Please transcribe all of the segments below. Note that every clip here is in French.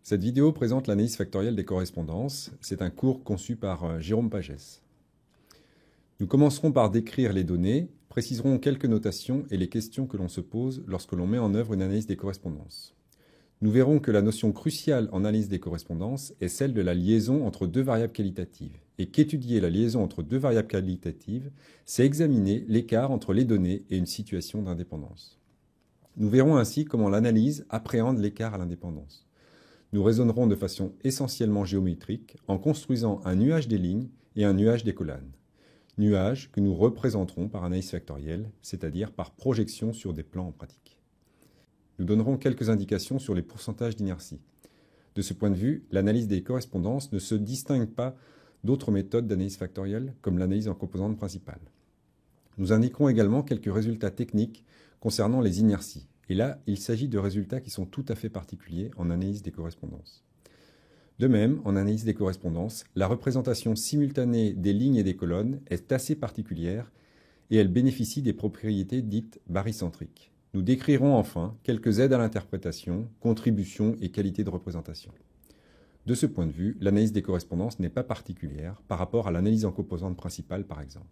Cette vidéo présente l'analyse factorielle des correspondances. C'est un cours conçu par Jérôme Pagès. Nous commencerons par décrire les données, préciserons quelques notations et les questions que l'on se pose lorsque l'on met en œuvre une analyse des correspondances. Nous verrons que la notion cruciale en analyse des correspondances est celle de la liaison entre deux variables qualitatives, et qu'étudier la liaison entre deux variables qualitatives, c'est examiner l'écart entre les données et une situation d'indépendance. Nous verrons ainsi comment l'analyse appréhende l'écart à l'indépendance. Nous raisonnerons de façon essentiellement géométrique en construisant un nuage des lignes et un nuage des colonnes. Nuage que nous représenterons par analyse factorielle, c'est-à-dire par projection sur des plans en pratique. Nous donnerons quelques indications sur les pourcentages d'inertie. De ce point de vue, l'analyse des correspondances ne se distingue pas d'autres méthodes d'analyse factorielle, comme l'analyse en composantes principales. Nous indiquerons également quelques résultats techniques concernant les inerties. Et là, il s'agit de résultats qui sont tout à fait particuliers en analyse des correspondances. De même, en analyse des correspondances, la représentation simultanée des lignes et des colonnes est assez particulière et elle bénéficie des propriétés dites barycentriques. Nous décrirons enfin quelques aides à l'interprétation, contributions et qualités de représentation. De ce point de vue, l'analyse des correspondances n'est pas particulière par rapport à l'analyse en composantes principales, par exemple.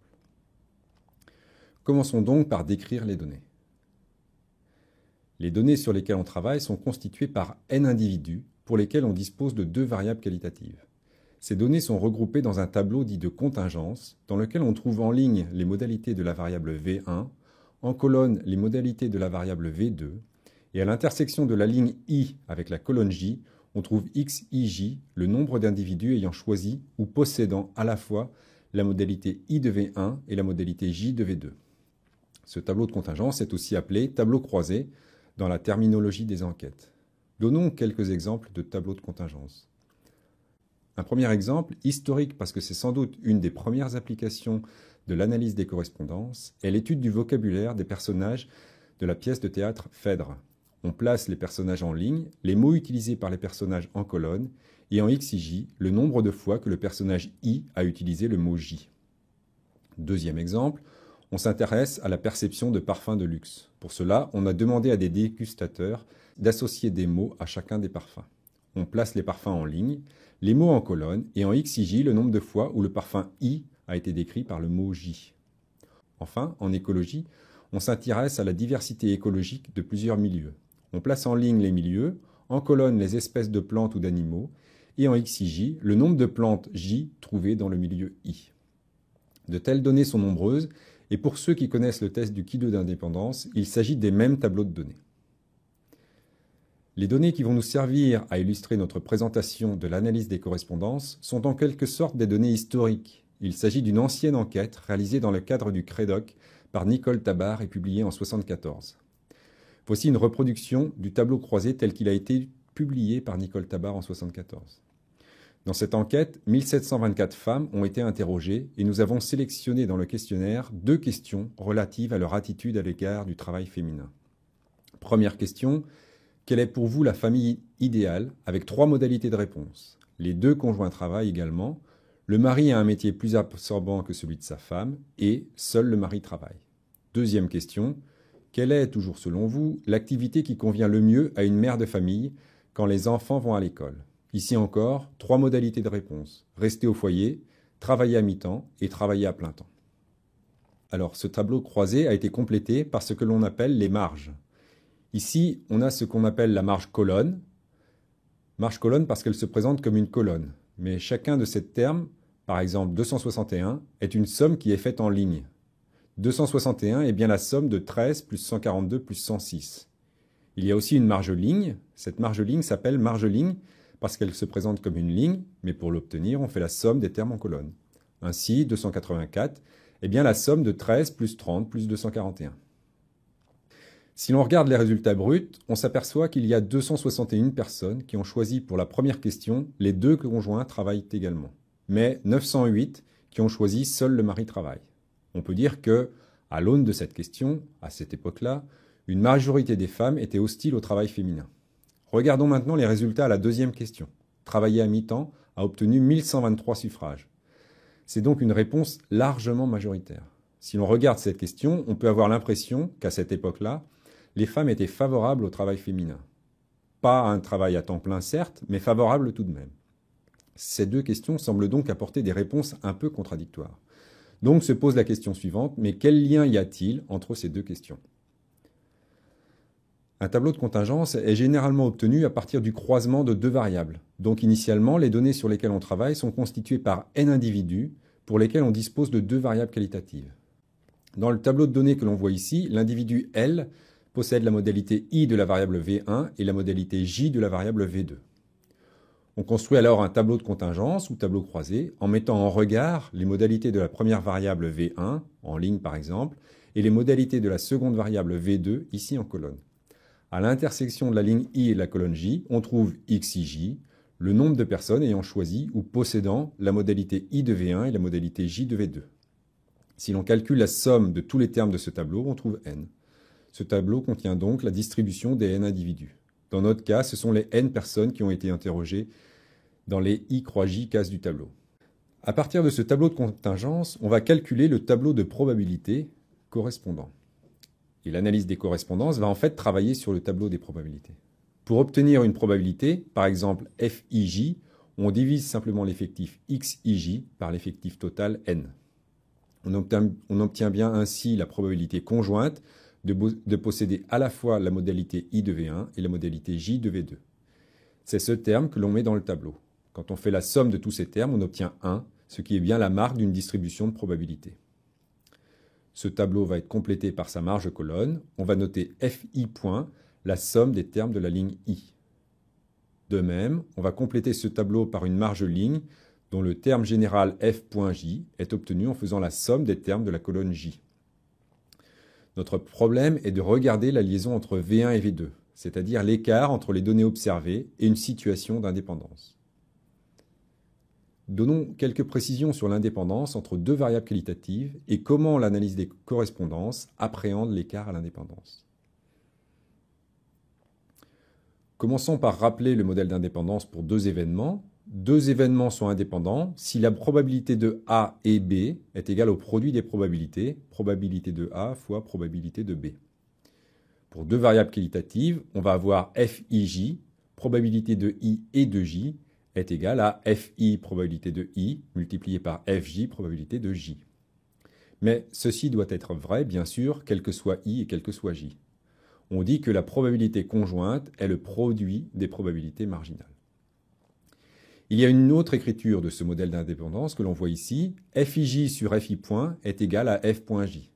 Commençons donc par décrire les données. Les données sur lesquelles on travaille sont constituées par n individus pour lesquels on dispose de deux variables qualitatives. Ces données sont regroupées dans un tableau dit de contingence dans lequel on trouve en ligne les modalités de la variable V1, en colonne les modalités de la variable V2, et à l'intersection de la ligne I avec la colonne J, on trouve XIJ, le nombre d'individus ayant choisi ou possédant à la fois la modalité I de V1 et la modalité J de V2. Ce tableau de contingence est aussi appelé tableau croisé dans la terminologie des enquêtes. Donnons quelques exemples de tableaux de contingence. Un premier exemple, historique parce que c'est sans doute une des premières applications de l'analyse des correspondances, est l'étude du vocabulaire des personnages de la pièce de théâtre Phèdre. On place les personnages en ligne, les mots utilisés par les personnages en colonne, et en XIJ, le nombre de fois que le personnage I a utilisé le mot J. Deuxième exemple, on s'intéresse à la perception de parfums de luxe. Pour cela, on a demandé à des dégustateurs d'associer des mots à chacun des parfums. On place les parfums en ligne, les mots en colonne, et en XIJ, le nombre de fois où le parfum I a été décrit par le mot J. Enfin, en écologie, on s'intéresse à la diversité écologique de plusieurs milieux. On place en ligne les milieux, en colonne les espèces de plantes ou d'animaux, et en XIJ, le nombre de plantes J trouvées dans le milieu I. De telles données sont nombreuses, et pour ceux qui connaissent le test du Ki2 d'indépendance, il s'agit des mêmes tableaux de données. Les données qui vont nous servir à illustrer notre présentation de l'analyse des correspondances sont en quelque sorte des données historiques. Il s'agit d'une ancienne enquête réalisée dans le cadre du CREDOC par Nicole Tabar et publiée en 1974. Voici une reproduction du tableau croisé tel qu'il a été publié par Nicole Tabar en 1974. Dans cette enquête, 1724 femmes ont été interrogées et nous avons sélectionné dans le questionnaire 2 questions relatives à leur attitude à l'égard du travail féminin. Première question, quelle est pour vous la famille idéale avec 3 modalités de réponse? Les 2 conjoints travaillent également, le mari a un métier plus absorbant que celui de sa femme et seul le mari travaille. Deuxième question, quelle est, toujours selon vous, l'activité qui convient le mieux à une mère de famille quand les enfants vont à l'école? Ici encore, 3 modalités de réponse. Rester au foyer, travailler à mi-temps et travailler à plein temps. Alors, ce tableau croisé a été complété par ce que l'on appelle les marges. Ici, on a ce qu'on appelle la marge colonne. Marge colonne parce qu'elle se présente comme une colonne. Mais chacun de ces termes, par exemple 261, est une somme qui est faite en ligne. 261 est bien la somme de 13 plus 142 plus 106. Il y a aussi une marge ligne. Cette marge ligne s'appelle marge ligne parce qu'elle se présente comme une ligne, mais pour l'obtenir, on fait la somme des termes en colonne. Ainsi, 284 est bien la somme de 13 plus 30 plus 241. Si l'on regarde les résultats bruts, on s'aperçoit qu'il y a 261 personnes qui ont choisi pour la première question, les 2 conjoints travaillent également, mais 908 qui ont choisi seul le mari travaille. On peut dire que, à l'aune de cette question, à cette époque-là, une majorité des femmes étaient hostiles au travail féminin. Regardons maintenant les résultats à la deuxième question. Travailler à mi-temps a obtenu 1123 suffrages. C'est donc une réponse largement majoritaire. Si l'on regarde cette question, on peut avoir l'impression qu'à cette époque-là, les femmes étaient favorables au travail féminin. pas un travail à temps plein certes, mais favorable tout de même. Ces deux questions semblent donc apporter des réponses un peu contradictoires. Donc se pose la question suivante, mais quel lien y a-t-il entre ces deux questions? Un tableau de contingence est généralement obtenu à partir du croisement de deux variables. Donc initialement, les données sur lesquelles on travaille sont constituées par n individus pour lesquels on dispose de deux variables qualitatives. Dans le tableau de données que l'on voit ici, l'individu L possède la modalité I de la variable V1 et la modalité J de la variable V2. On construit alors un tableau de contingence ou tableau croisé en mettant en regard les modalités de la première variable V1, en ligne par exemple, et les modalités de la seconde variable V2, ici en colonne. À l'intersection de la ligne I et de la colonne J, on trouve XIJ, le nombre de personnes ayant choisi ou possédant la modalité I de V1 et la modalité J de V2. Si l'on calcule la somme de tous les termes de ce tableau, on trouve n. Ce tableau contient donc la distribution des n individus. Dans notre cas, ce sont les n personnes qui ont été interrogées dans les I croix J cases du tableau. À partir de ce tableau de contingence, on va calculer le tableau de probabilité correspondant. Et l'analyse des correspondances va en fait travailler sur le tableau des probabilités. Pour obtenir une probabilité, par exemple FIJ, on divise simplement l'effectif XIJ par l'effectif total n. On obtient bien ainsi la probabilité conjointe de posséder à la fois la modalité I de V1 et la modalité J de V2. C'est ce terme que l'on met dans le tableau. Quand on fait la somme de tous ces termes, on obtient 1, ce qui est bien la marque d'une distribution de probabilité. Ce tableau va être complété par sa marge colonne. On va noter FI point, la somme des termes de la ligne I. De même, on va compléter ce tableau par une marge ligne dont le terme général F.J est obtenu en faisant la somme des termes de la colonne J. Notre problème est de regarder la liaison entre V1 et V2, c'est-à-dire l'écart entre les données observées et une situation d'indépendance. Donnons quelques précisions sur l'indépendance entre deux variables qualitatives et comment l'analyse des correspondances appréhende l'écart à l'indépendance. Commençons par rappeler le modèle d'indépendance pour deux événements. Deux événements sont indépendants si la probabilité de A et B est égale au produit des probabilités, probabilité de A fois probabilité de B. Pour deux variables qualitatives, on va avoir FIJ, probabilité de I et de J, est égale à FI, probabilité de I, multiplié par FJ, probabilité de J. Mais ceci doit être vrai, bien sûr, quel que soit I et quel que soit J. On dit que la probabilité conjointe est le produit des probabilités marginales. Il y a une autre écriture de ce modèle d'indépendance que l'on voit ici. FIJ sur FI point est égal à F.J.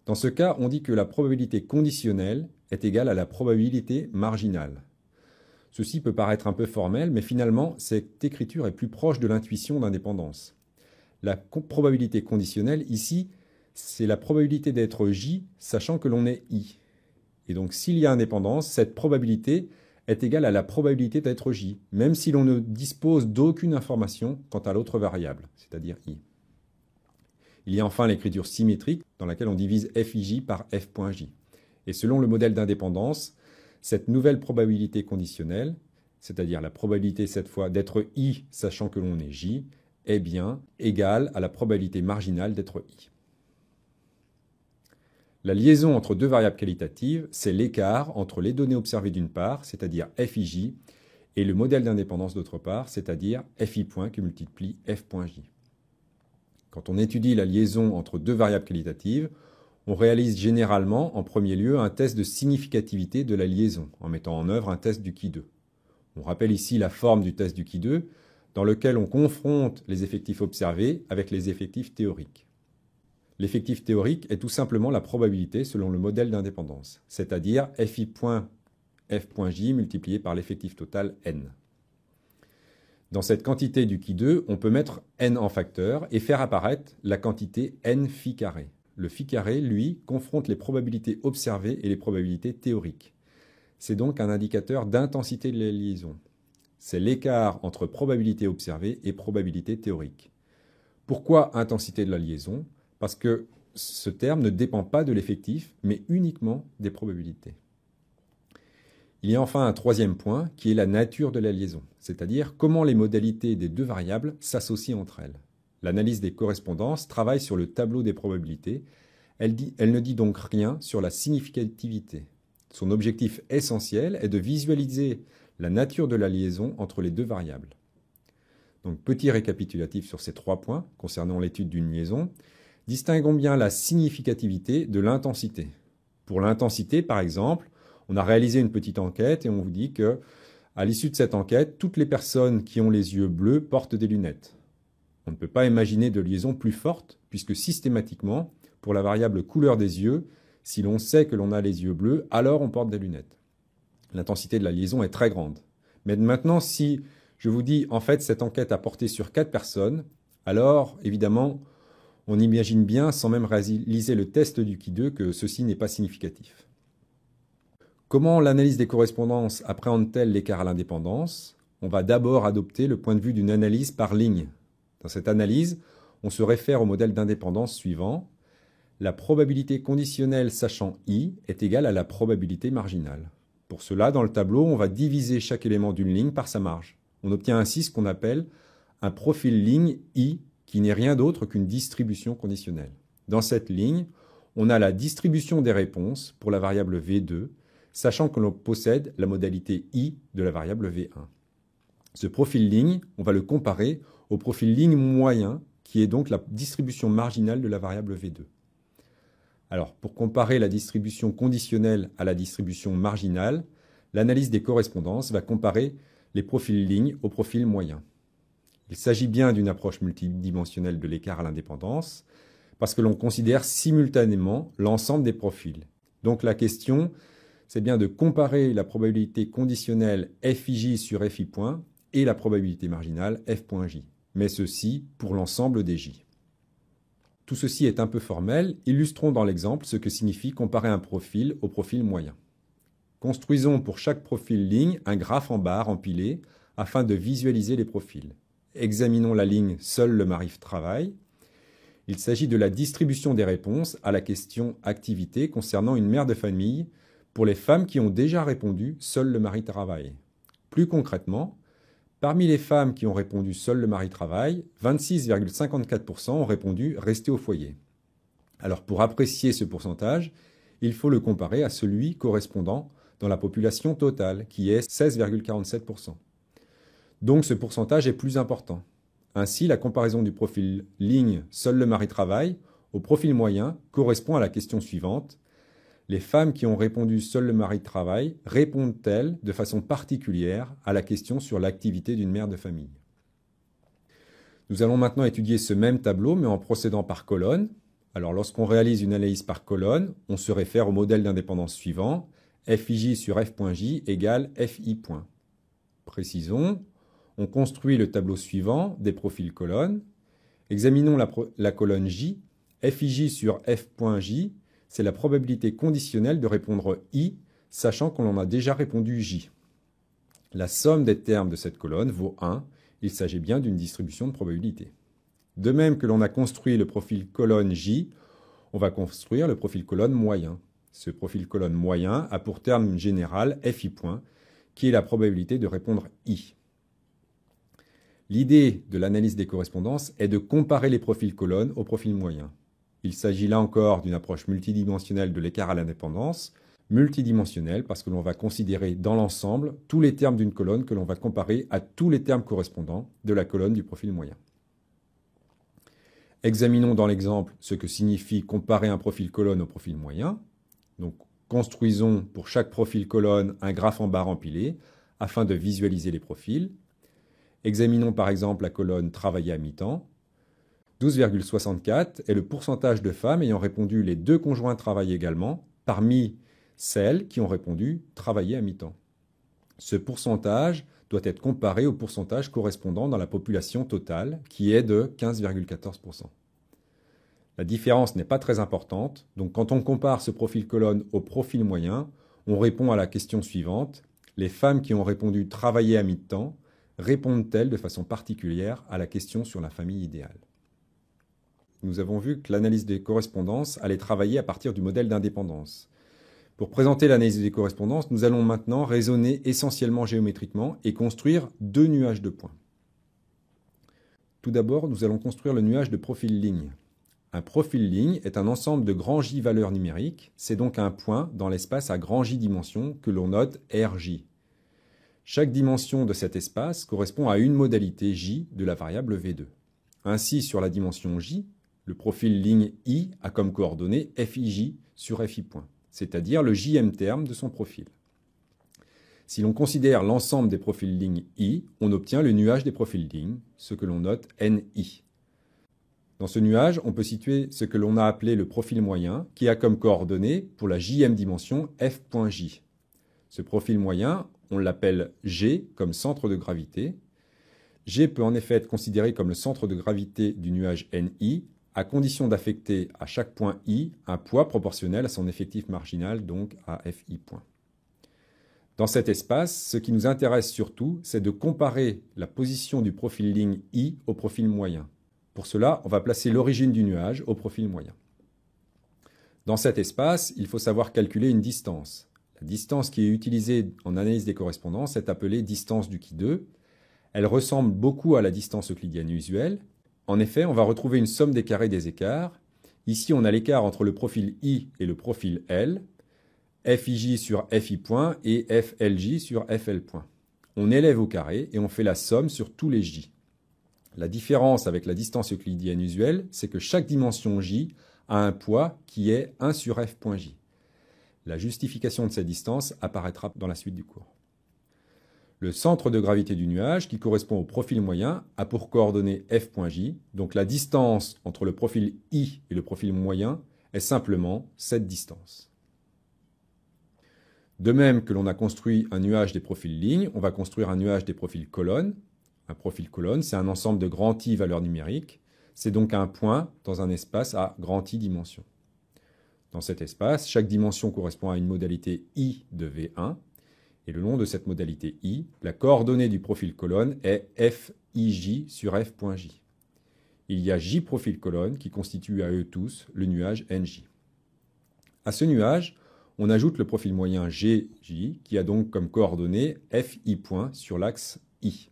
Dans ce cas, on dit que la probabilité conditionnelle est égale à la probabilité marginale. Ceci peut paraître un peu formel, mais finalement, cette écriture est plus proche de l'intuition d'indépendance. La probabilité conditionnelle, ici, c'est la probabilité d'être J, sachant que l'on est I. Et donc, s'il y a indépendance, cette probabilité est égale à la probabilité d'être J, même si l'on ne dispose d'aucune information quant à l'autre variable, c'est-à-dire I. Il y a enfin l'écriture symétrique, dans laquelle on divise FIJ par F.J. Et selon le modèle d'indépendance, cette nouvelle probabilité conditionnelle, c'est-à-dire la probabilité cette fois d'être I sachant que l'on est J, est bien égale à la probabilité marginale d'être I. La liaison entre deux variables qualitatives, c'est l'écart entre les données observées d'une part, c'est-à-dire FIJ, et le modèle d'indépendance d'autre part, c'est-à-dire FI point qui multiplie F.J. Quand on étudie la liaison entre deux variables qualitatives, on réalise généralement en premier lieu un test de significativité de la liaison, en mettant en œuvre un test du qui 2. On rappelle ici la forme du test du qui 2, dans lequel on confronte les effectifs observés avec les effectifs théoriques. L'effectif théorique est tout simplement la probabilité selon le modèle d'indépendance, c'est-à-dire FI.F.J multiplié par l'effectif total n. Dans cette quantité du qui 2, on peut mettre n en facteur et faire apparaître la quantité n phi carré. Le phi carré, lui, confronte les probabilités observées et les probabilités théoriques. C'est donc un indicateur d'intensité de la liaison. C'est l'écart entre probabilité observée et probabilité théorique. Pourquoi intensité de la liaison? Parce que ce terme ne dépend pas de l'effectif, mais uniquement des probabilités. Il y a enfin un troisième point, qui est la nature de la liaison, c'est-à-dire comment les modalités des deux variables s'associent entre elles. L'analyse des correspondances travaille sur le tableau des probabilités. Elle ne dit donc rien sur la significativité. Son objectif essentiel est de visualiser la nature de la liaison entre les deux variables. Donc, petit récapitulatif sur ces 3 points concernant l'étude d'une liaison. Distinguons bien la significativité de l'intensité. Pour l'intensité, par exemple, on a réalisé une petite enquête et on vous dit que, à l'issue de cette enquête, toutes les personnes qui ont les yeux bleus portent des lunettes. On ne peut pas imaginer de liaison plus forte, puisque systématiquement, pour la variable couleur des yeux, si l'on sait que l'on a les yeux bleus, alors on porte des lunettes. L'intensité de la liaison est très grande. Mais maintenant, si je vous dis, en fait, cette enquête a porté sur 4 personnes, alors, évidemment, on imagine bien, sans même réaliser le test du Qui2, que ceci n'est pas significatif. Comment l'analyse des correspondances appréhende-t-elle l'écart à l'indépendance? On va d'abord adopter le point de vue d'une analyse par ligne. Dans cette analyse, on se réfère au modèle d'indépendance suivant. La probabilité conditionnelle sachant I est égale à la probabilité marginale. Pour cela, dans le tableau, on va diviser chaque élément d'une ligne par sa marge. On obtient ainsi ce qu'on appelle un profil ligne I, qui n'est rien d'autre qu'une distribution conditionnelle. Dans cette ligne, on a la distribution des réponses pour la variable V2, sachant que l'on possède la modalité I de la variable V1. Ce profil ligne, on va le comparer au profil ligne moyen, qui est donc la distribution marginale de la variable V2. Alors, pour comparer la distribution conditionnelle à la distribution marginale, l'analyse des correspondances va comparer les profils lignes au profil moyen. Il s'agit bien d'une approche multidimensionnelle de l'écart à l'indépendance, parce que l'on considère simultanément l'ensemble des profils. Donc la question, c'est bien de comparer la probabilité conditionnelle Fij sur Fi point et la probabilité marginale F.J, mais ceci pour l'ensemble des J. Tout ceci est un peu formel, illustrons dans l'exemple ce que signifie comparer un profil au profil moyen. Construisons pour chaque profil ligne un graphe en barres empilé afin de visualiser les profils. Examinons la ligne « Seul le mari travaille ». Il s'agit de la distribution des réponses à la question « Activité » concernant une mère de famille pour les femmes qui ont déjà répondu « Seul le mari travaille ». Plus concrètement, parmi les femmes qui ont répondu « Seul le mari travaille », 26,54% ont répondu « Rester au foyer ». Alors pour apprécier ce pourcentage, il faut le comparer à celui correspondant dans la population totale, qui est 16,47%. Donc ce pourcentage est plus important. Ainsi, la comparaison du profil ligne « Seul le mari travaille » au profil moyen correspond à la question suivante. Les femmes qui ont répondu « Seul le mari travaille » répondent-elles de façon particulière à la question sur l'activité d'une mère de famille? Nous allons maintenant étudier ce même tableau, mais en procédant par colonne. Alors, lorsqu'on réalise une analyse par colonne, on se réfère au modèle d'indépendance suivant. Fij sur F.J égale Fi point. Précisons, on construit le tableau suivant des profils colonnes. Examinons la colonne J. Fij sur F.J, c'est la probabilité conditionnelle de répondre I, sachant qu'on en a déjà répondu J. La somme des termes de cette colonne vaut 1. Il s'agit bien d'une distribution de probabilité. De même que l'on a construit le profil colonne J, on va construire le profil colonne moyen. Ce profil colonne moyen a pour terme général Fi point, qui est la probabilité de répondre I. L'idée de l'analyse des correspondances est de comparer les profils colonnes aux profils moyens. Il s'agit là encore d'une approche multidimensionnelle de l'écart à l'indépendance, multidimensionnelle parce que l'on va considérer dans l'ensemble tous les termes d'une colonne que l'on va comparer à tous les termes correspondants de la colonne du profil moyen. Examinons dans l'exemple ce que signifie comparer un profil colonne au profil moyen. Donc, construisons pour chaque profil colonne un graphe en barres empilé afin de visualiser les profils. Examinons par exemple la colonne travailler à mi-temps. 12,64 est le pourcentage de femmes ayant répondu les 2 conjoints travaillent également, parmi celles qui ont répondu travailler à mi-temps. Ce pourcentage doit être comparé au pourcentage correspondant dans la population totale, qui est de 15,14%. La différence n'est pas très importante, donc quand on compare ce profil colonne au profil moyen, on répond à la question suivante. Les femmes qui ont répondu travailler à mi-temps répondent-elles de façon particulière à la question sur la famille idéale? Nous avons vu que l'analyse des correspondances allait travailler à partir du modèle d'indépendance. Pour présenter l'analyse des correspondances, nous allons maintenant raisonner essentiellement géométriquement et construire 2 nuages de points. Tout d'abord, nous allons construire le nuage de profil ligne. Un profil ligne est un ensemble de grands J valeurs numériques, c'est donc un point dans l'espace à grand J dimensions que l'on note RJ. Chaque dimension de cet espace correspond à une modalité J de la variable V2. Ainsi, sur la dimension J, le profil ligne I a comme coordonnée FIJ sur FI point, c'est-à-dire le Jm terme de son profil. Si l'on considère l'ensemble des profils lignes I, on obtient le nuage des profils lignes, ce que l'on note NI. Dans ce nuage, on peut situer ce que l'on a appelé le profil moyen, qui a comme coordonnée pour la Jm dimension F.J. Ce profil moyen, on l'appelle G comme centre de gravité. G peut en effet être considéré comme le centre de gravité du nuage NI, à condition d'affecter à chaque point I un poids proportionnel à son effectif marginal, donc à FI point. Dans cet espace, ce qui nous intéresse surtout, c'est de comparer la position du profil ligne I au profil moyen. Pour cela, on va placer l'origine du nuage au profil moyen. Dans cet espace, il faut savoir calculer une distance. La distance qui est utilisée en analyse des correspondances est appelée distance du qui2. Elle ressemble beaucoup à la distance euclidienne usuelle. En effet, on va retrouver une somme des carrés des écarts. Ici, on a l'écart entre le profil I et le profil L, FIJ sur FI point et FLJ sur FL point. On élève au carré et on fait la somme sur tous les J. La différence avec la distance euclidienne usuelle, c'est que chaque dimension J a un poids qui est 1 sur F.J. La justification de cette distance apparaîtra dans la suite du cours. Le centre de gravité du nuage, qui correspond au profil moyen, a pour coordonnée F.J, donc la distance entre le profil I et le profil moyen est simplement cette distance. De même que l'on a construit un nuage des profils lignes, on va construire un nuage des profils colonnes. Un profil colonne, c'est un ensemble de grand I valeurs numériques. C'est donc un point dans un espace à grand I dimensions. Dans cet espace, chaque dimension correspond à une modalité I de V1. Et le long de cette modalité I, la coordonnée du profil colonne est FIJ sur F.J. Il y a J profil colonne qui constituent à eux tous le nuage NJ. À ce nuage, on ajoute le profil moyen GJ qui a donc comme coordonnée FI point sur l'axe I.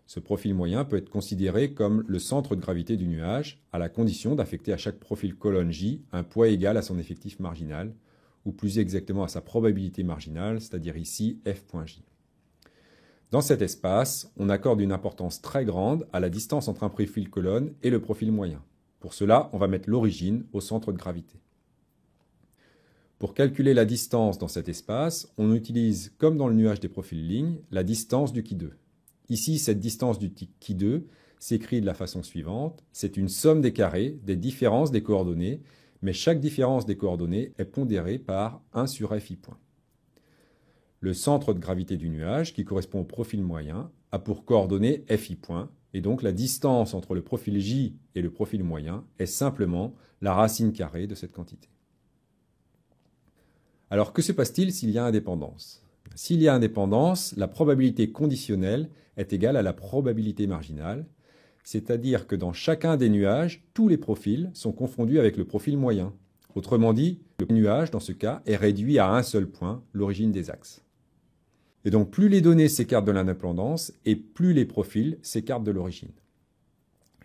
Ce profil moyen peut être considéré comme le centre de gravité du nuage, à la condition d'affecter à chaque profil colonne J un poids égal à son effectif marginal, ou plus exactement à sa probabilité marginale, c'est-à-dire ici F.J. Dans cet espace, on accorde une importance très grande à la distance entre un profil colonne et le profil moyen. Pour cela, on va mettre l'origine au centre de gravité. Pour calculer la distance dans cet espace, on utilise, comme dans le nuage des profils lignes, la distance du qui2. Ici, cette distance du qui2 s'écrit de la façon suivante. C'est une somme des carrés des différences des coordonnées, mais chaque différence des coordonnées est pondérée par 1 sur FI point. Le centre de gravité du nuage, qui correspond au profil moyen, a pour coordonnée FI point, et donc la distance entre le profil J et le profil moyen est simplement la racine carrée de cette quantité. Alors, que se passe-t-il s'il y a indépendance ? S'il y a indépendance, la probabilité conditionnelle est égale à la probabilité marginale, c'est-à-dire que dans chacun des nuages, tous les profils sont confondus avec le profil moyen. Autrement dit, le nuage, dans ce cas, est réduit à un seul point, l'origine des axes. Et donc, plus les données s'écartent de l'indépendance, et plus les profils s'écartent de l'origine.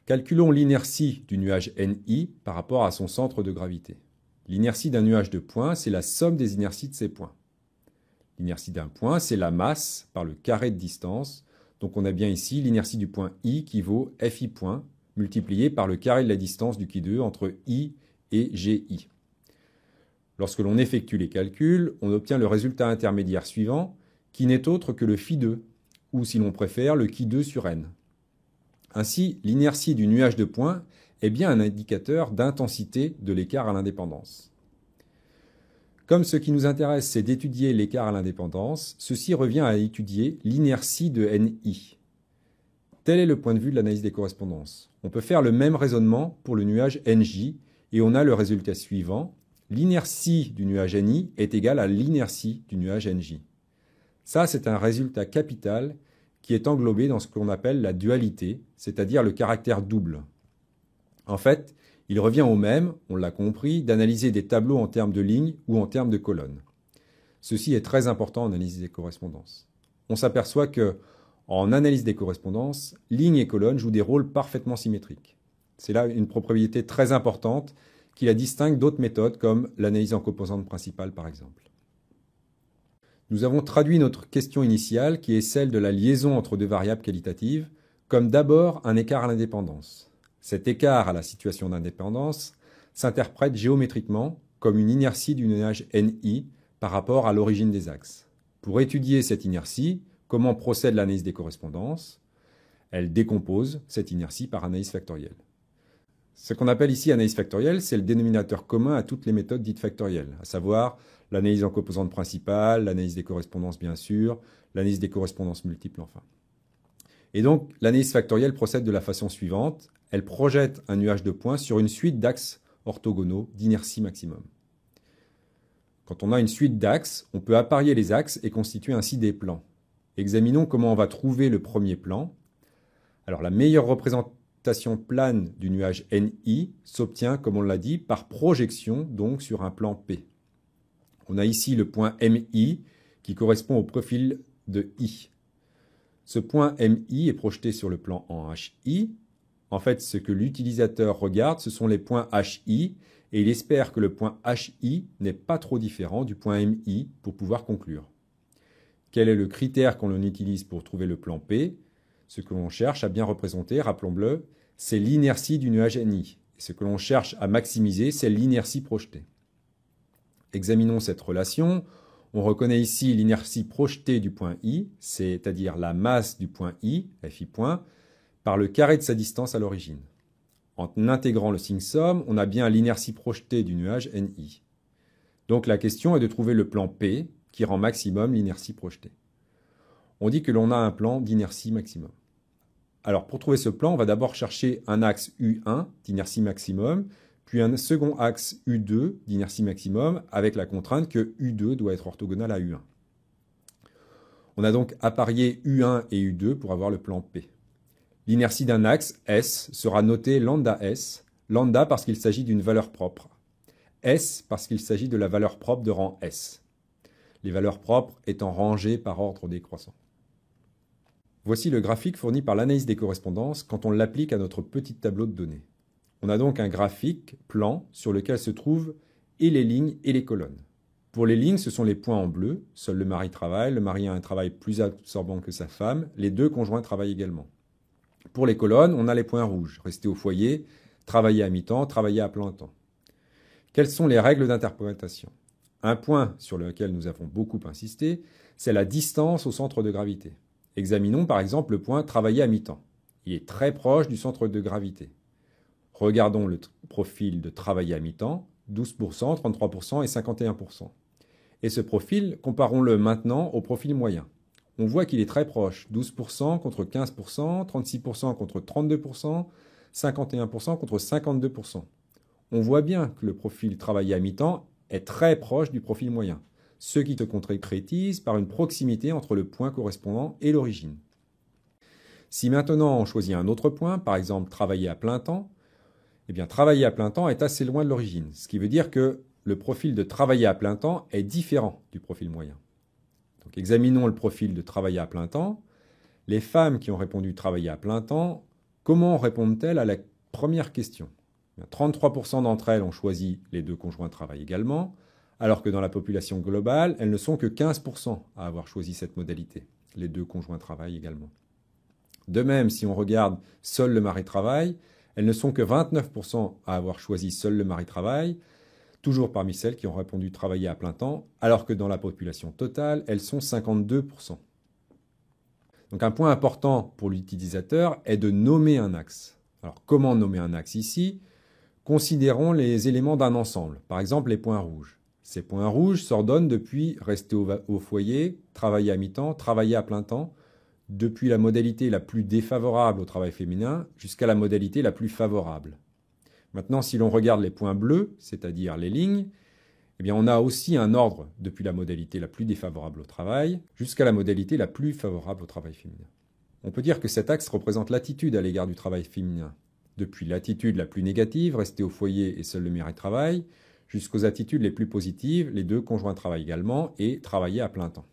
Calculons l'inertie du nuage NI par rapport à son centre de gravité. L'inertie d'un nuage de points, c'est la somme des inerties de ces points. L'inertie d'un point, c'est la masse par le carré de distance. Donc on a bien ici l'inertie du point I qui vaut FI point multiplié par le carré de la distance du qui2 entre I et GI. Lorsque l'on effectue les calculs, on obtient le résultat intermédiaire suivant, qui n'est autre que le φ2, ou si l'on préfère, le qui2 sur n. Ainsi, l'inertie du nuage de points est bien un indicateur d'intensité de l'écart à l'indépendance. Comme ce qui nous intéresse, c'est d'étudier l'écart à l'indépendance, ceci revient à étudier l'inertie de NI. Tel est le point de vue de l'analyse des correspondances. On peut faire le même raisonnement pour le nuage NJ, et on a le résultat suivant. L'inertie du nuage NI est égale à l'inertie du nuage NJ. Ça, c'est un résultat capital qui est englobé dans ce qu'on appelle la dualité, c'est-à-dire le caractère double. En fait, il revient au même, on l'a compris, d'analyser des tableaux en termes de lignes ou en termes de colonnes. Ceci est très important en analyse des correspondances. On s'aperçoit que, en analyse des correspondances, lignes et colonnes jouent des rôles parfaitement symétriques. C'est là une propriété très importante qui la distingue d'autres méthodes comme l'analyse en composantes principales par exemple. Nous avons traduit notre question initiale qui est celle de la liaison entre deux variables qualitatives comme d'abord un écart à l'indépendance. Cet écart à la situation d'indépendance s'interprète géométriquement comme une inertie du nuage NI par rapport à l'origine des axes. Pour étudier cette inertie, comment procède l'analyse des correspondances? Elle décompose cette inertie par analyse factorielle. Ce qu'on appelle ici analyse factorielle, c'est le dénominateur commun à toutes les méthodes dites factorielles, à savoir l'analyse en composantes principales, l'analyse des correspondances bien sûr, l'analyse des correspondances multiples enfin. Et donc l'analyse factorielle procède de la façon suivante, elle projette un nuage de points sur une suite d'axes orthogonaux d'inertie maximum. Quand on a une suite d'axes, on peut apparier les axes et constituer ainsi des plans. Examinons comment on va trouver le premier plan. Alors la meilleure représentation plane du nuage NI s'obtient, comme on l'a dit, par projection, donc sur un plan P. On a ici le point MI qui correspond au profil de I. Ce point MI est projeté sur le plan en HI. En fait, ce que l'utilisateur regarde, ce sont les points HI, et il espère que le point HI n'est pas trop différent du point MI pour pouvoir conclure. Quel est le critère qu'on utilise pour trouver le plan P? Ce que l'on cherche à bien représenter, rappelons-le, c'est l'inertie du nuage NI. Et ce que l'on cherche à maximiser, c'est l'inertie projetée. Examinons cette relation. On reconnaît ici l'inertie projetée du point I, c'est-à-dire la masse du point I, FI point, par le carré de sa distance à l'origine. En intégrant le signe somme, on a bien l'inertie projetée du nuage NI. Donc la question est de trouver le plan P qui rend maximum l'inertie projetée. On dit que l'on a un plan d'inertie maximum. Alors pour trouver ce plan, on va d'abord chercher un axe U1 d'inertie maximum, puis un second axe U2 d'inertie maximum avec la contrainte que U2 doit être orthogonal à U1. On a donc apparié U1 et U2 pour avoir le plan P. L'inertie d'un axe, S, sera notée lambda S, lambda parce qu'il s'agit d'une valeur propre, S parce qu'il s'agit de la valeur propre de rang S, les valeurs propres étant rangées par ordre décroissant. Voici le graphique fourni par l'analyse des correspondances quand on l'applique à notre petit tableau de données. On a donc un graphique, plan, sur lequel se trouvent et les lignes et les colonnes. Pour les lignes, ce sont les points en bleu, seul le mari travaille, le mari a un travail plus absorbant que sa femme, les deux conjoints travaillent également. Pour les colonnes, on a les points rouges, rester au foyer, travailler à mi-temps, travailler à plein temps. Quelles sont les règles d'interprétation? Un point sur lequel nous avons beaucoup insisté, c'est la distance au centre de gravité. Examinons par exemple le point travailler à mi-temps. Il est très proche du centre de gravité. Regardons le profil de travailler à mi-temps, 12%, 33% et 51%. Et ce profil, comparons-le maintenant au profil moyen. On voit qu'il est très proche, 12% contre 15%, 36% contre 32%, 51% contre 52%. On voit bien que le profil travaillé à mi-temps est très proche du profil moyen, ce qui se concrétise par une proximité entre le point correspondant et l'origine. Si maintenant on choisit un autre point, par exemple travailler à plein temps, eh bien travailler à plein temps est assez loin de l'origine, ce qui veut dire que le profil de travailler à plein temps est différent du profil moyen. Donc, examinons le profil de travailler à plein temps. Les femmes qui ont répondu travailler à plein temps, comment répondent-elles à la première question? 33% d'entre elles ont choisi les deux conjoints travaillent également, alors que dans la population globale, elles ne sont que 15% à avoir choisi cette modalité. Les deux conjoints travaillent également. De même, si on regarde seul le mari travaille, elles ne sont que 29% à avoir choisi seul le mari travaille, toujours parmi celles qui ont répondu travailler à plein temps, alors que dans la population totale, elles sont 52%. Donc un point important pour l'utilisateur est de nommer un axe. Alors comment nommer un axe ici? Considérons les éléments d'un ensemble, par exemple les points rouges. Ces points rouges s'ordonnent depuis rester au foyer, travailler à mi-temps, travailler à plein temps, depuis la modalité la plus défavorable au travail féminin jusqu'à la modalité la plus favorable. Maintenant, si l'on regarde les points bleus, c'est-à-dire les lignes, eh bien, on a aussi un ordre depuis la modalité la plus défavorable au travail jusqu'à la modalité la plus favorable au travail féminin. On peut dire que cet axe représente l'attitude à l'égard du travail féminin, depuis l'attitude la plus négative, rester au foyer et seul le mari travaille, jusqu'aux attitudes les plus positives, les deux conjoints travaillent également et travailler à plein temps.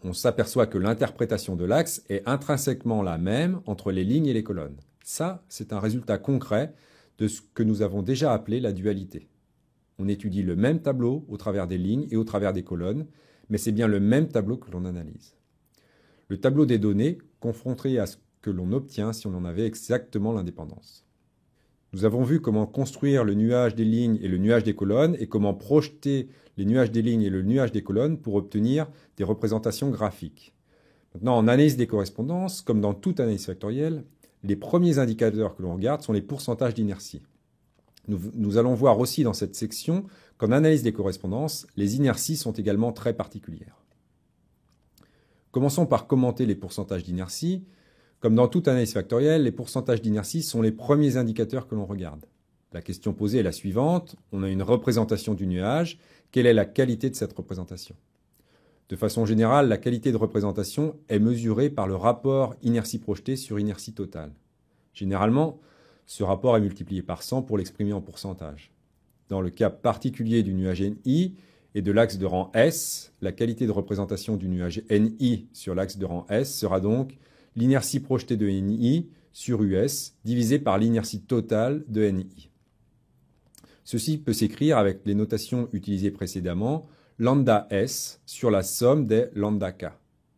On s'aperçoit que l'interprétation de l'axe est intrinsèquement la même entre les lignes et les colonnes. Ça, c'est un résultat concret de ce que nous avons déjà appelé la dualité. On étudie le même tableau au travers des lignes et au travers des colonnes, mais c'est bien le même tableau que l'on analyse. Le tableau des données confronté à ce que l'on obtient si on en avait exactement l'indépendance. Nous avons vu comment construire le nuage des lignes et le nuage des colonnes et comment projeter les nuages des lignes et le nuage des colonnes pour obtenir des représentations graphiques. Maintenant, en analyse des correspondances, comme dans toute analyse factorielle, les premiers indicateurs que l'on regarde sont les pourcentages d'inertie. Nous allons voir aussi dans cette section qu'en analyse des correspondances, les inerties sont également très particulières. Commençons par commenter les pourcentages d'inertie. Comme dans toute analyse factorielle, les pourcentages d'inertie sont les premiers indicateurs que l'on regarde. La question posée est la suivante. On a une représentation du nuage. Quelle est la qualité de cette représentation ? De façon générale, la qualité de représentation est mesurée par le rapport inertie projetée sur inertie totale. Généralement, ce rapport est multiplié par 100 pour l'exprimer en pourcentage. Dans le cas particulier du nuage NI et de l'axe de rang S, la qualité de représentation du nuage NI sur l'axe de rang S sera donc l'inertie projetée de NI sur US divisé par l'inertie totale de NI. Ceci peut s'écrire avec les notations utilisées précédemment, lambda S sur la somme des lambda K.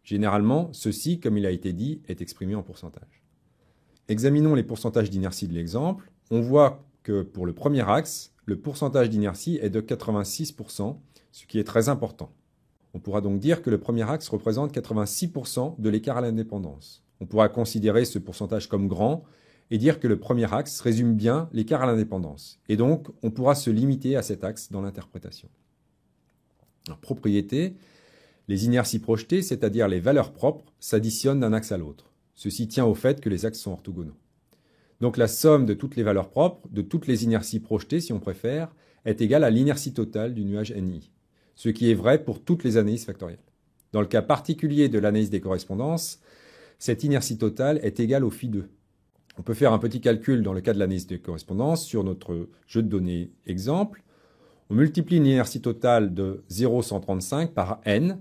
Généralement, ceci, comme il a été dit, est exprimé en pourcentage. Examinons les pourcentages d'inertie de l'exemple. On voit que pour le premier axe, le pourcentage d'inertie est de 86%, ce qui est très important. On pourra donc dire que le premier axe représente 86% de l'écart à l'indépendance. On pourra considérer ce pourcentage comme grand et dire que le premier axe résume bien l'écart à l'indépendance. Et donc, on pourra se limiter à cet axe dans l'interprétation. En propriété, les inerties projetées, c'est-à-dire les valeurs propres, s'additionnent d'un axe à l'autre. Ceci tient au fait que les axes sont orthogonaux. Donc la somme de toutes les valeurs propres, de toutes les inerties projetées, si on préfère, est égale à l'inertie totale du nuage NI, ce qui est vrai pour toutes les analyses factorielles. Dans le cas particulier de l'analyse des correspondances, cette inertie totale est égale au phi 2. On peut faire un petit calcul dans le cas de l'analyse des correspondances sur notre jeu de données exemple. On multiplie une inertie totale de 0,135 par n, la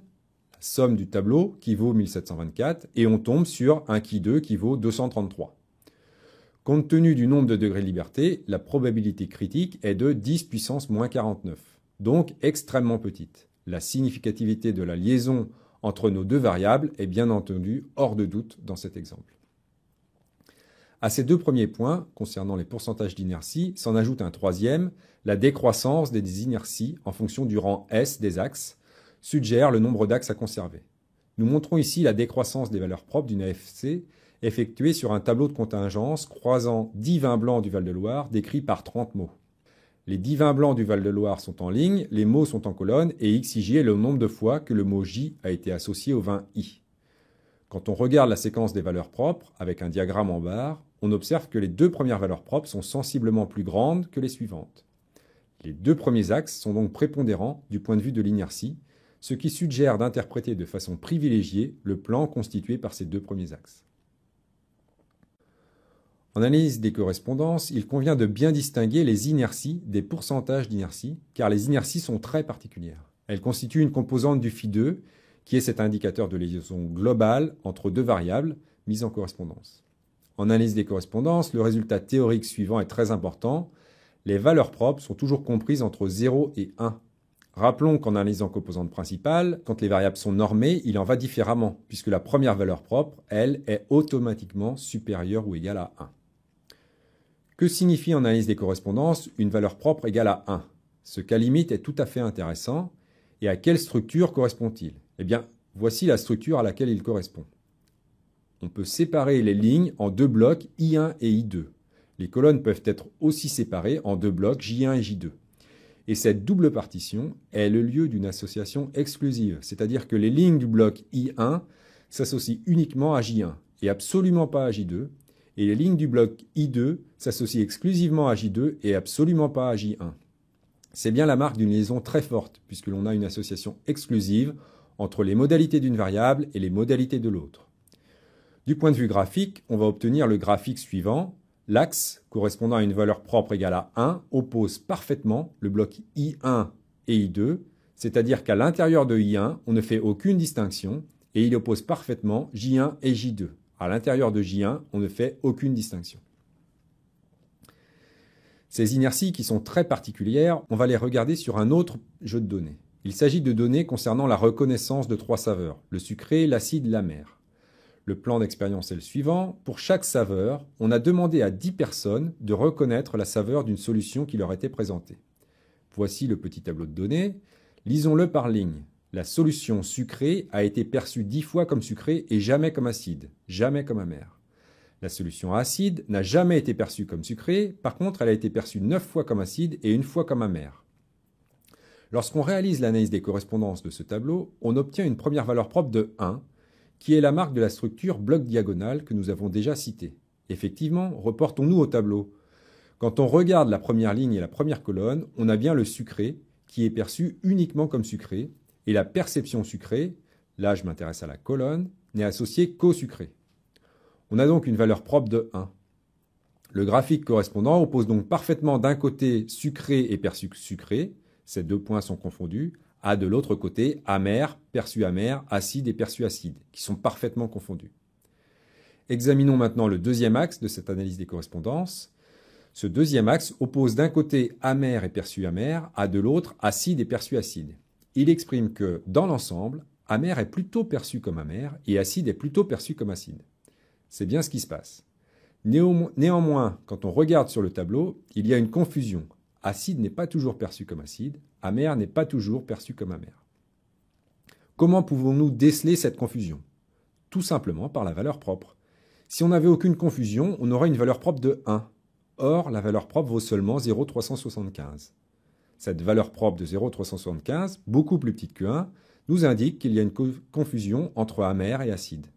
somme du tableau qui vaut 1724, et on tombe sur un chi 2 qui vaut 233. Compte tenu du nombre de degrés de liberté, la probabilité critique est de 10 puissance moins 49, donc extrêmement petite. La significativité de la liaison entre nos deux variables est bien entendu hors de doute dans cet exemple. À ces deux premiers points, concernant les pourcentages d'inertie, s'en ajoute un troisième, la décroissance des inerties en fonction du rang S des axes, suggère le nombre d'axes à conserver. Nous montrons ici la décroissance des valeurs propres d'une AFC effectuée sur un tableau de contingence croisant 10 vins blancs du Val-de-Loire décrits par 30 mots. Les 10 vins blancs du Val-de-Loire sont en ligne, les mots sont en colonne et XIJ est le nombre de fois que le mot J a été associé au vin I. Quand on regarde la séquence des valeurs propres, avec un diagramme en barre, on observe que les deux premières valeurs propres sont sensiblement plus grandes que les suivantes. Les deux premiers axes sont donc prépondérants du point de vue de l'inertie, ce qui suggère d'interpréter de façon privilégiée le plan constitué par ces deux premiers axes. En analyse des correspondances, il convient de bien distinguer les inerties des pourcentages d'inertie, car les inerties sont très particulières. Elles constituent une composante du phi 2, qui est cet indicateur de liaison globale entre deux variables mises en correspondance. En analyse des correspondances, le résultat théorique suivant est très important. Les valeurs propres sont toujours comprises entre 0 et 1. Rappelons qu'en analyse en composante principale, quand les variables sont normées, il en va différemment, puisque la première valeur propre, elle, est automatiquement supérieure ou égale à 1. Que signifie en analyse des correspondances une valeur propre égale à 1 ? Ce cas limite est tout à fait intéressant. Et à quelle structure correspond-il ? Eh bien, voici la structure à laquelle il correspond. On peut séparer les lignes en deux blocs I1 et I2. Les colonnes peuvent être aussi séparées en deux blocs J1 et J2. Et cette double partition est le lieu d'une association exclusive, c'est-à-dire que les lignes du bloc I1 s'associent uniquement à J1 et absolument pas à J2, et les lignes du bloc I2 s'associent exclusivement à J2 et absolument pas à J1. C'est bien la marque d'une liaison très forte, puisque l'on a une association exclusive entre les modalités d'une variable et les modalités de l'autre. Du point de vue graphique, on va obtenir le graphique suivant. L'axe, correspondant à une valeur propre égale à 1, oppose parfaitement le bloc I1 et I2, c'est-à-dire qu'à l'intérieur de I1, on ne fait aucune distinction, et il oppose parfaitement J1 et J2. À l'intérieur de J1, on ne fait aucune distinction. Ces inerties qui sont très particulières, on va les regarder sur un autre jeu de données. Il s'agit de données concernant la reconnaissance de 3 saveurs, le sucré, l'acide, l'amer. Le plan d'expérience est le suivant. Pour chaque saveur, on a demandé à 10 personnes de reconnaître la saveur d'une solution qui leur était présentée. Voici le petit tableau de données. Lisons-le par ligne. La solution sucrée a été perçue 10 fois comme sucrée et jamais comme acide, jamais comme amère. La solution acide n'a jamais été perçue comme sucrée, par contre elle a été perçue 9 fois comme acide et 1 fois comme amère. Lorsqu'on réalise l'analyse des correspondances de ce tableau, on obtient une première valeur propre de 1, qui est la marque de la structure bloc diagonal que nous avons déjà citée. Effectivement, reportons-nous au tableau. Quand on regarde la première ligne et la première colonne, on a bien le sucré, qui est perçu uniquement comme sucré, et la perception sucrée, là je m'intéresse à la colonne, n'est associée qu'au sucré. On a donc une valeur propre de 1. Le graphique correspondant oppose donc parfaitement d'un côté sucré et perçu sucré, ces deux points sont confondus, à de l'autre côté amer, perçu amer, acide et perçu acide, qui sont parfaitement confondus. Examinons maintenant le deuxième axe de cette analyse des correspondances. Ce deuxième axe oppose d'un côté amer et perçu amer, à de l'autre acide et perçu acide. Il exprime que, dans l'ensemble, amer est plutôt perçu comme amer et acide est plutôt perçu comme acide. C'est bien ce qui se passe. Néanmoins, quand on regarde sur le tableau, il y a une confusion. Acide n'est pas toujours perçu comme acide, amer n'est pas toujours perçu comme amer. Comment pouvons-nous déceler cette confusion? Tout simplement par la valeur propre. Si on n'avait aucune confusion, on aurait une valeur propre de 1. Or, la valeur propre vaut seulement 0,375. Cette valeur propre de 0,375, beaucoup plus petite que 1, nous indique qu'il y a une confusion entre amer et acide.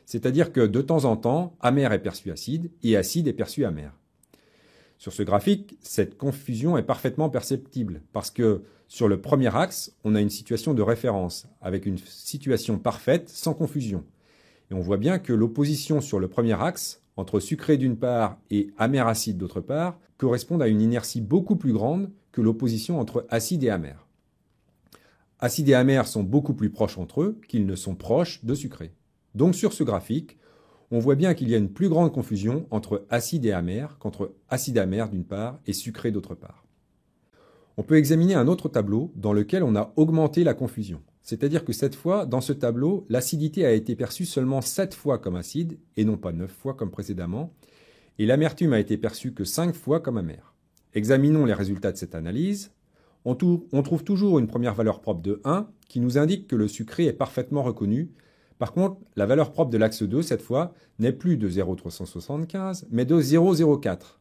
C'est-à-dire que de temps en temps, amer est perçu acide et acide est perçu amer. Sur ce graphique, cette confusion est parfaitement perceptible parce que sur le premier axe, on a une situation de référence avec une situation parfaite sans confusion. Et on voit bien que l'opposition sur le premier axe, entre sucré d'une part et amer-acide d'autre part, correspond à une inertie beaucoup plus grande que l'opposition entre acide et amer. Acide et amer sont beaucoup plus proches entre eux qu'ils ne sont proches de sucré. Donc sur ce graphique, on voit bien qu'il y a une plus grande confusion entre acide et amer qu'entre acide amer d'une part et sucré d'autre part. On peut examiner un autre tableau dans lequel on a augmenté la confusion. C'est-à-dire que cette fois, dans ce tableau, l'acidité a été perçue seulement 7 fois comme acide et non pas 9 fois comme précédemment, et l'amertume a été perçue que 5 fois comme amère. Examinons les résultats de cette analyse. On trouve toujours une première valeur propre de 1 qui nous indique que le sucré est parfaitement reconnu. Par contre, la valeur propre de l'axe 2, cette fois, n'est plus de 0,375, mais de 0,04.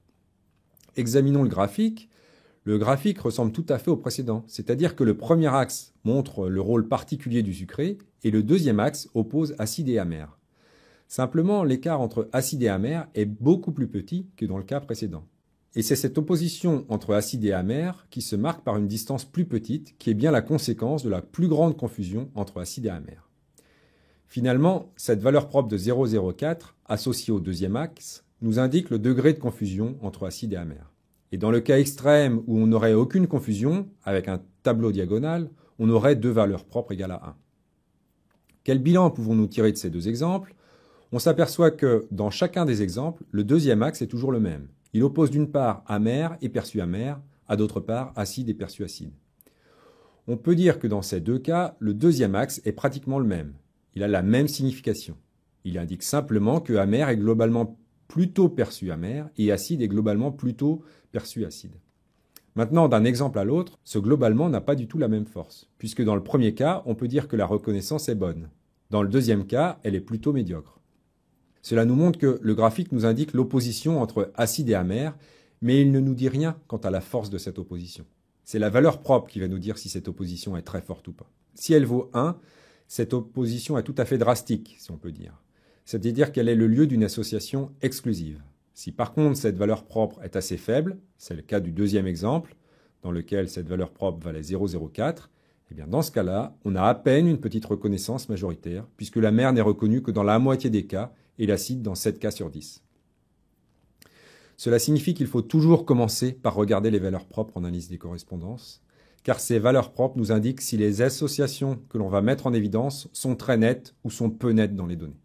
Examinons le graphique. Le graphique ressemble tout à fait au précédent, c'est-à-dire que le premier axe montre le rôle particulier du sucré et le deuxième axe oppose acide et amer. Simplement, l'écart entre acide et amer est beaucoup plus petit que dans le cas précédent. Et c'est cette opposition entre acide et amer qui se marque par une distance plus petite, qui est bien la conséquence de la plus grande confusion entre acide et amer. Finalement, cette valeur propre de 0,04, associée au deuxième axe, nous indique le degré de confusion entre acide et amer. Et dans le cas extrême où on n'aurait aucune confusion, avec un tableau diagonal, on aurait deux valeurs propres égales à 1. Quel bilan pouvons-nous tirer de ces deux exemples? On s'aperçoit que, dans chacun des exemples, le deuxième axe est toujours le même. Il oppose d'une part amer et perçu amer, à d'autre part acide et perçu acide. On peut dire que dans ces deux cas, le deuxième axe est pratiquement le même. Il a la même signification. Il indique simplement que amer est globalement plutôt perçu amer et acide est globalement plutôt perçu acide. Maintenant, d'un exemple à l'autre, ce globalement n'a pas du tout la même force, puisque dans le premier cas, on peut dire que la reconnaissance est bonne. Dans le deuxième cas, elle est plutôt médiocre. Cela nous montre que le graphique nous indique l'opposition entre acide et amer, mais il ne nous dit rien quant à la force de cette opposition. C'est la valeur propre qui va nous dire si cette opposition est très forte ou pas. Si elle vaut 1, cette opposition est tout à fait drastique, si on peut dire. C'est-à-dire qu'elle est le lieu d'une association exclusive. Si par contre cette valeur propre est assez faible, c'est le cas du deuxième exemple, dans lequel cette valeur propre valait 0,04, eh bien dans ce cas-là, on a à peine une petite reconnaissance majoritaire, puisque l'amer n'est reconnu que dans la moitié des cas, et l'acide dans 7 cas sur 10. Cela signifie qu'il faut toujours commencer par regarder les valeurs propres en analyse des correspondances, car ces valeurs propres nous indiquent si les associations que l'on va mettre en évidence sont très nettes ou sont peu nettes dans les données.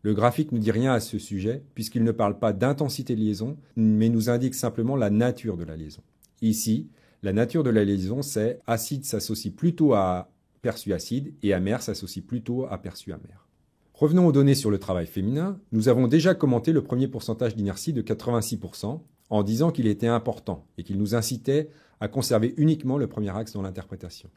Le graphique ne dit rien à ce sujet, puisqu'il ne parle pas d'intensité de liaison, mais nous indique simplement la nature de la liaison. Ici, la nature de la liaison, c'est acide s'associe plutôt à perçu acide et amer s'associe plutôt à perçu amer. Revenons aux données sur le travail féminin. Nous avons déjà commenté le premier pourcentage d'inertie de 86% en disant qu'il était important et qu'il nous incitait à conserver uniquement le premier axe dans l'interprétation.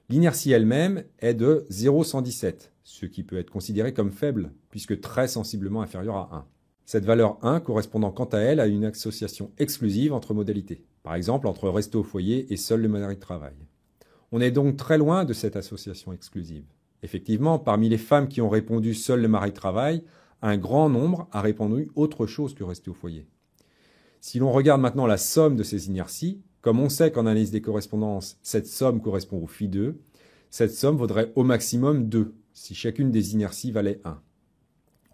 L'inertie elle-même est de 0,117, ce qui peut être considéré comme faible, puisque très sensiblement inférieur à 1. Cette valeur 1 correspondant quant à elle à une association exclusive entre modalités, par exemple entre rester au foyer et seul le mari de travail. On est donc très loin de cette association exclusive. Effectivement, parmi les femmes qui ont répondu seul le mari de travail, un grand nombre a répondu autre chose que rester au foyer. Si l'on regarde maintenant la somme de ces inerties, comme on sait qu'en analyse des correspondances, cette somme correspond au phi2, cette somme vaudrait au maximum 2, si chacune des inerties valait 1.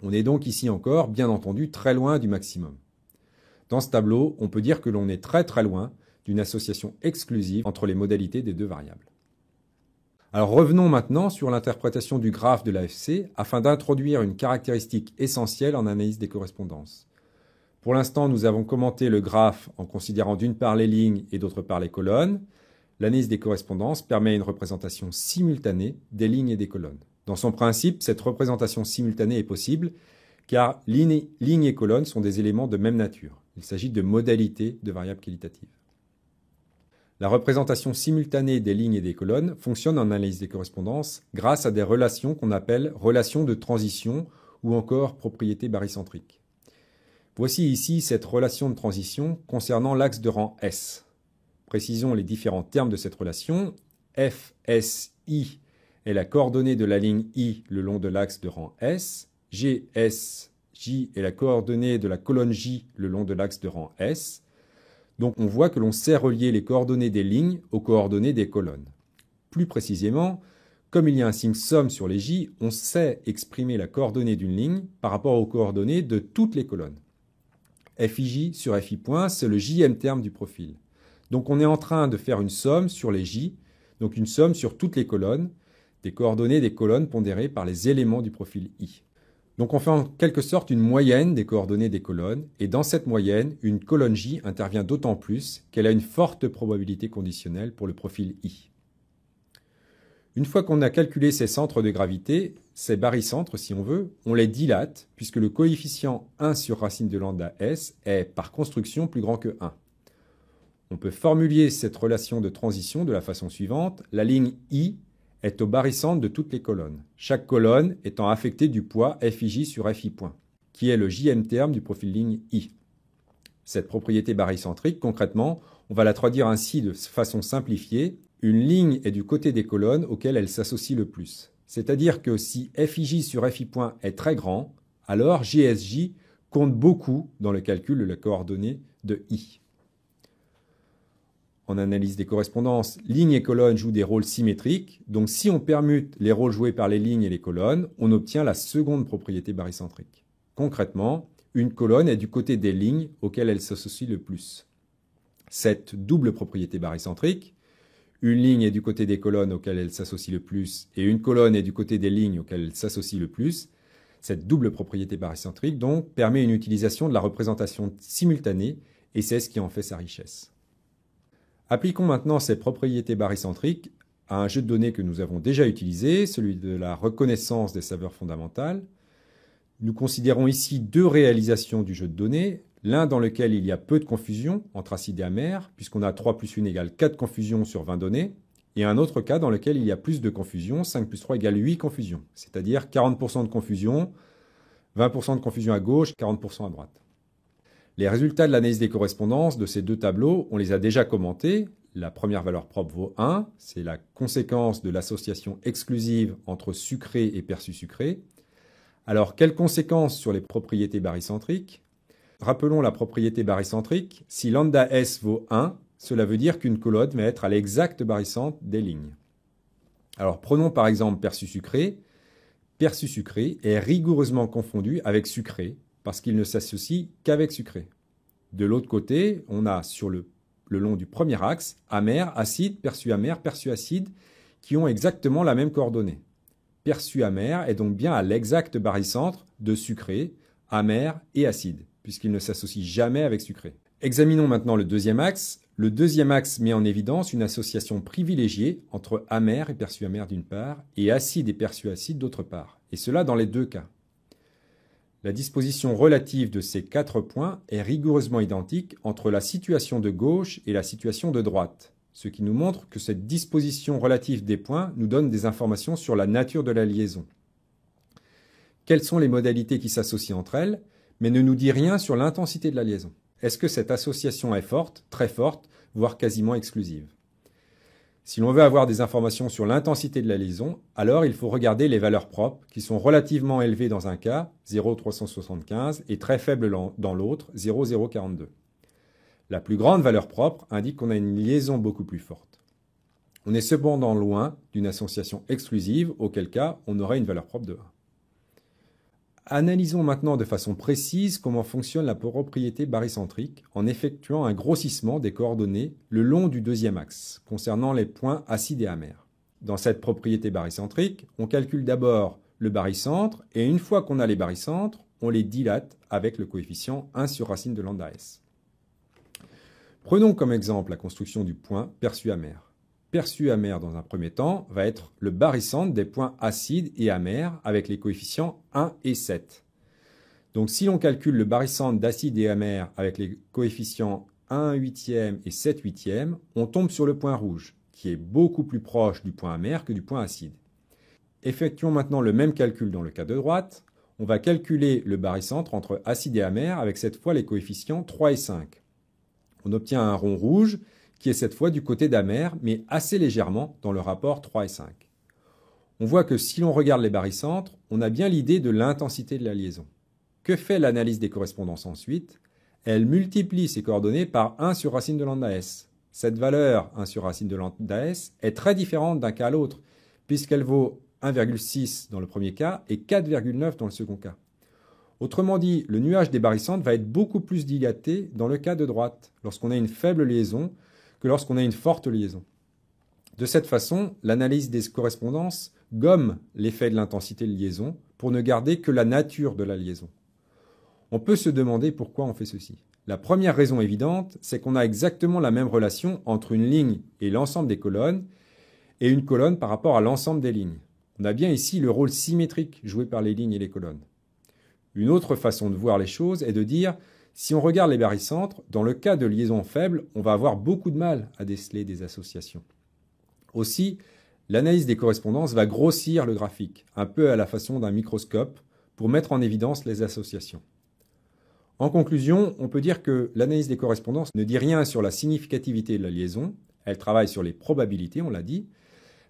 On est donc ici encore, bien entendu, très loin du maximum. Dans ce tableau, on peut dire que l'on est très très loin d'une association exclusive entre les modalités des deux variables. Alors revenons maintenant sur l'interprétation du graphe de l'AFC afin d'introduire une caractéristique essentielle en analyse des correspondances. Pour l'instant, nous avons commenté le graphe en considérant d'une part les lignes et d'autre part les colonnes. L'analyse des correspondances permet une représentation simultanée des lignes et des colonnes. Dans son principe, cette représentation simultanée est possible car lignes et colonnes sont des éléments de même nature. Il s'agit de modalités de variables qualitatives. La représentation simultanée des lignes et des colonnes fonctionne en analyse des correspondances grâce à des relations qu'on appelle relations de transition ou encore propriétés barycentriques. Voici ici cette relation de transition concernant l'axe de rang S. Précisons les différents termes de cette relation. F, S, I est la coordonnée de la ligne I le long de l'axe de rang S. G, S, J est la coordonnée de la colonne J le long de l'axe de rang S. Donc on voit que l'on sait relier les coordonnées des lignes aux coordonnées des colonnes. Plus précisément, comme il y a un signe somme sur les J, on sait exprimer la coordonnée d'une ligne par rapport aux coordonnées de toutes les colonnes. FIJ sur FI point, c'est le jème terme du profil. Donc on est en train de faire une somme sur les J, donc une somme sur toutes les colonnes, des coordonnées des colonnes pondérées par les éléments du profil I. Donc on fait en quelque sorte une moyenne des coordonnées des colonnes, et dans cette moyenne, une colonne J intervient d'autant plus qu'elle a une forte probabilité conditionnelle pour le profil I. Une fois qu'on a calculé ces centres de gravité, ces barycentres si on veut, on les dilate, puisque le coefficient 1 sur racine de lambda S est par construction plus grand que 1. On peut formuler cette relation de transition de la façon suivante. La ligne I est au barycentre de toutes les colonnes, chaque colonne étant affectée du poids FIJ sur FI point, qui est le jème terme du profil ligne I. Cette propriété barycentrique, concrètement, on va la traduire ainsi de façon simplifiée. Une ligne est du côté des colonnes auxquelles elle s'associe le plus. C'est-à-dire que si FIJ sur FI point est très grand, alors GSJ compte beaucoup dans le calcul de la coordonnée de I. En analyse des correspondances, lignes et colonnes jouent des rôles symétriques, donc si on permute les rôles joués par les lignes et les colonnes, on obtient la seconde propriété barycentrique. Concrètement, une colonne est du côté des lignes auxquelles elle s'associe le plus. Cette double propriété barycentrique, une ligne est du côté des colonnes auxquelles elle s'associe le plus et une colonne est du côté des lignes auxquelles elle s'associe le plus, cette double propriété barycentrique donc permet une utilisation de la représentation simultanée et c'est ce qui en fait sa richesse. Appliquons maintenant ces propriétés barycentriques à un jeu de données que nous avons déjà utilisé, celui de la reconnaissance des saveurs fondamentales. Nous considérons ici deux réalisations du jeu de données, l'un dans lequel il y a peu de confusion entre acide et amer, puisqu'on a 3 plus 1 égale 4 confusions sur 20 données, et un autre cas dans lequel il y a plus de confusion, 5 plus 3 égale 8 confusions, c'est-à-dire 40% de confusion, 20% de confusion à gauche, 40% à droite. Les résultats de l'analyse des correspondances de ces deux tableaux, on les a déjà commentés. La première valeur propre vaut 1, c'est la conséquence de l'association exclusive entre sucré et perçu sucré. Alors, quelles conséquences sur les propriétés barycentriques? Rappelons la propriété barycentrique. Si lambda S vaut 1, cela veut dire qu'une colonne va être à l'exact barycentre des lignes. Alors, prenons par exemple perçu sucré. Perçu sucré est rigoureusement confondu avec sucré, parce qu'il ne s'associe qu'avec sucré. De l'autre côté, on a sur le long du premier axe, amer, acide, perçu acide, qui ont exactement la même coordonnée. perçu amer est donc bien à l'exact barycentre de sucré, amer et acide, puisqu'il ne s'associe jamais avec sucré. Examinons maintenant le deuxième axe. Le deuxième axe met en évidence une association privilégiée entre amer et perçu amer d'une part, et acide et perçu acide d'autre part, et cela dans les deux cas. La disposition relative de ces 4 points est rigoureusement identique entre la situation de gauche et la situation de droite, ce qui nous montre que cette disposition relative des points nous donne des informations sur la nature de la liaison. Quelles sont les modalités qui s'associent entre elles, mais ne nous dit rien sur l'intensité de la liaison. Est-ce que cette association est forte, très forte, voire quasiment exclusive? Si l'on veut avoir des informations sur l'intensité de la liaison, alors il faut regarder les valeurs propres, qui sont relativement élevées dans un cas, 0,375, et très faibles dans l'autre, 0,042. La plus grande valeur propre indique qu'on a une liaison beaucoup plus forte. On est cependant loin d'une association exclusive, auquel cas on aurait une valeur propre de 1. Analysons maintenant de façon précise comment fonctionne la propriété barycentrique en effectuant un grossissement des coordonnées le long du deuxième axe, concernant les points acides et amers. Dans cette propriété barycentrique, on calcule d'abord le barycentre, et une fois qu'on a les barycentres, on les dilate avec le coefficient 1 sur racine de lambda s. Prenons comme exemple la construction du point perçu amer. Perçu amer dans un premier temps va être le barycentre des points acides et amers avec les coefficients 1 et 7. Donc si l'on calcule le barycentre d'acide et amer avec les coefficients 1 huitième et 7 huitièmes, on tombe sur le point rouge, qui est beaucoup plus proche du point amer que du point acide. Effectuons maintenant le même calcul dans le cas de droite. On va calculer le barycentre entre acide et amer avec cette fois les coefficients 3 et 5. On obtient un rond rouge qui est cette fois du côté d'amer, mais assez légèrement dans le rapport 3 et 5. On voit que si l'on regarde les barycentres, on a bien l'idée de l'intensité de la liaison. Que fait l'analyse des correspondances ensuite? Elle multiplie ces coordonnées par 1 sur racine de lambda s. Cette valeur 1 sur racine de lambda s est très différente d'un cas à l'autre, puisqu'elle vaut 1,6 dans le premier cas et 4,9 dans le second cas. Autrement dit, le nuage des barycentres va être beaucoup plus dilaté dans le cas de droite, lorsqu'on a une faible liaison, que lorsqu'on a une forte liaison. De cette façon, l'analyse des correspondances gomme l'effet de l'intensité de liaison pour ne garder que la nature de la liaison. On peut se demander pourquoi on fait ceci. La première raison évidente, c'est qu'on a exactement la même relation entre une ligne et l'ensemble des colonnes, et une colonne par rapport à l'ensemble des lignes. On a bien ici le rôle symétrique joué par les lignes et les colonnes. Une autre façon de voir les choses est de dire, si on regarde les barycentres, dans le cas de liaison faible, on va avoir beaucoup de mal à déceler des associations. Aussi, l'analyse des correspondances va grossir le graphique, un peu à la façon d'un microscope, pour mettre en évidence les associations. En conclusion, on peut dire que l'analyse des correspondances ne dit rien sur la significativité de la liaison, elle travaille sur les probabilités, on l'a dit.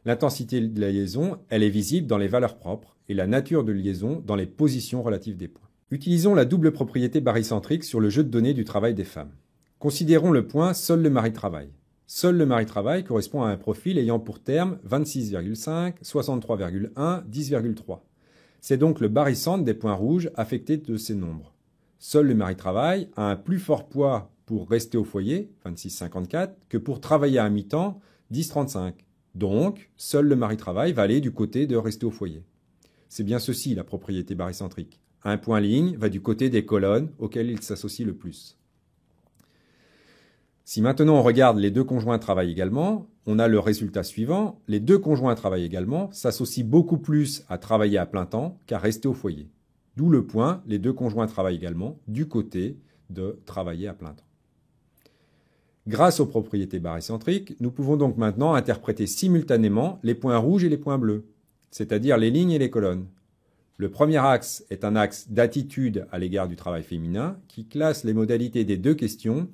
L'intensité de la liaison, elle est visible dans les valeurs propres, et la nature de liaison dans les positions relatives des points. Utilisons la double propriété barycentrique sur le jeu de données du travail des femmes. Considérons le point seul le mari travaille. Seul le mari travaille correspond à un profil ayant pour terme 26,5, 63,1, 10,3. C'est donc le barycentre des points rouges affectés de ces nombres. Seul le mari travaille a un plus fort poids pour rester au foyer, 26,54, que pour travailler à mi-temps, 10,35. Donc, seul le mari travaille va aller du côté de rester au foyer. C'est bien ceci la propriété barycentrique. Un point ligne va du côté des colonnes auxquelles il s'associe le plus. Si maintenant on regarde les deux conjoints travaillent également, on a le résultat suivant. Les deux conjoints travaillent également s'associent beaucoup plus à travailler à plein temps qu'à rester au foyer. D'où le point, les deux conjoints travaillent également du côté de travailler à plein temps. Grâce aux propriétés barycentriques, nous pouvons donc maintenant interpréter simultanément les points rouges et les points bleus, c'est-à-dire les lignes et les colonnes. Le premier axe est un axe d'attitude à l'égard du travail féminin qui classe les modalités des deux questions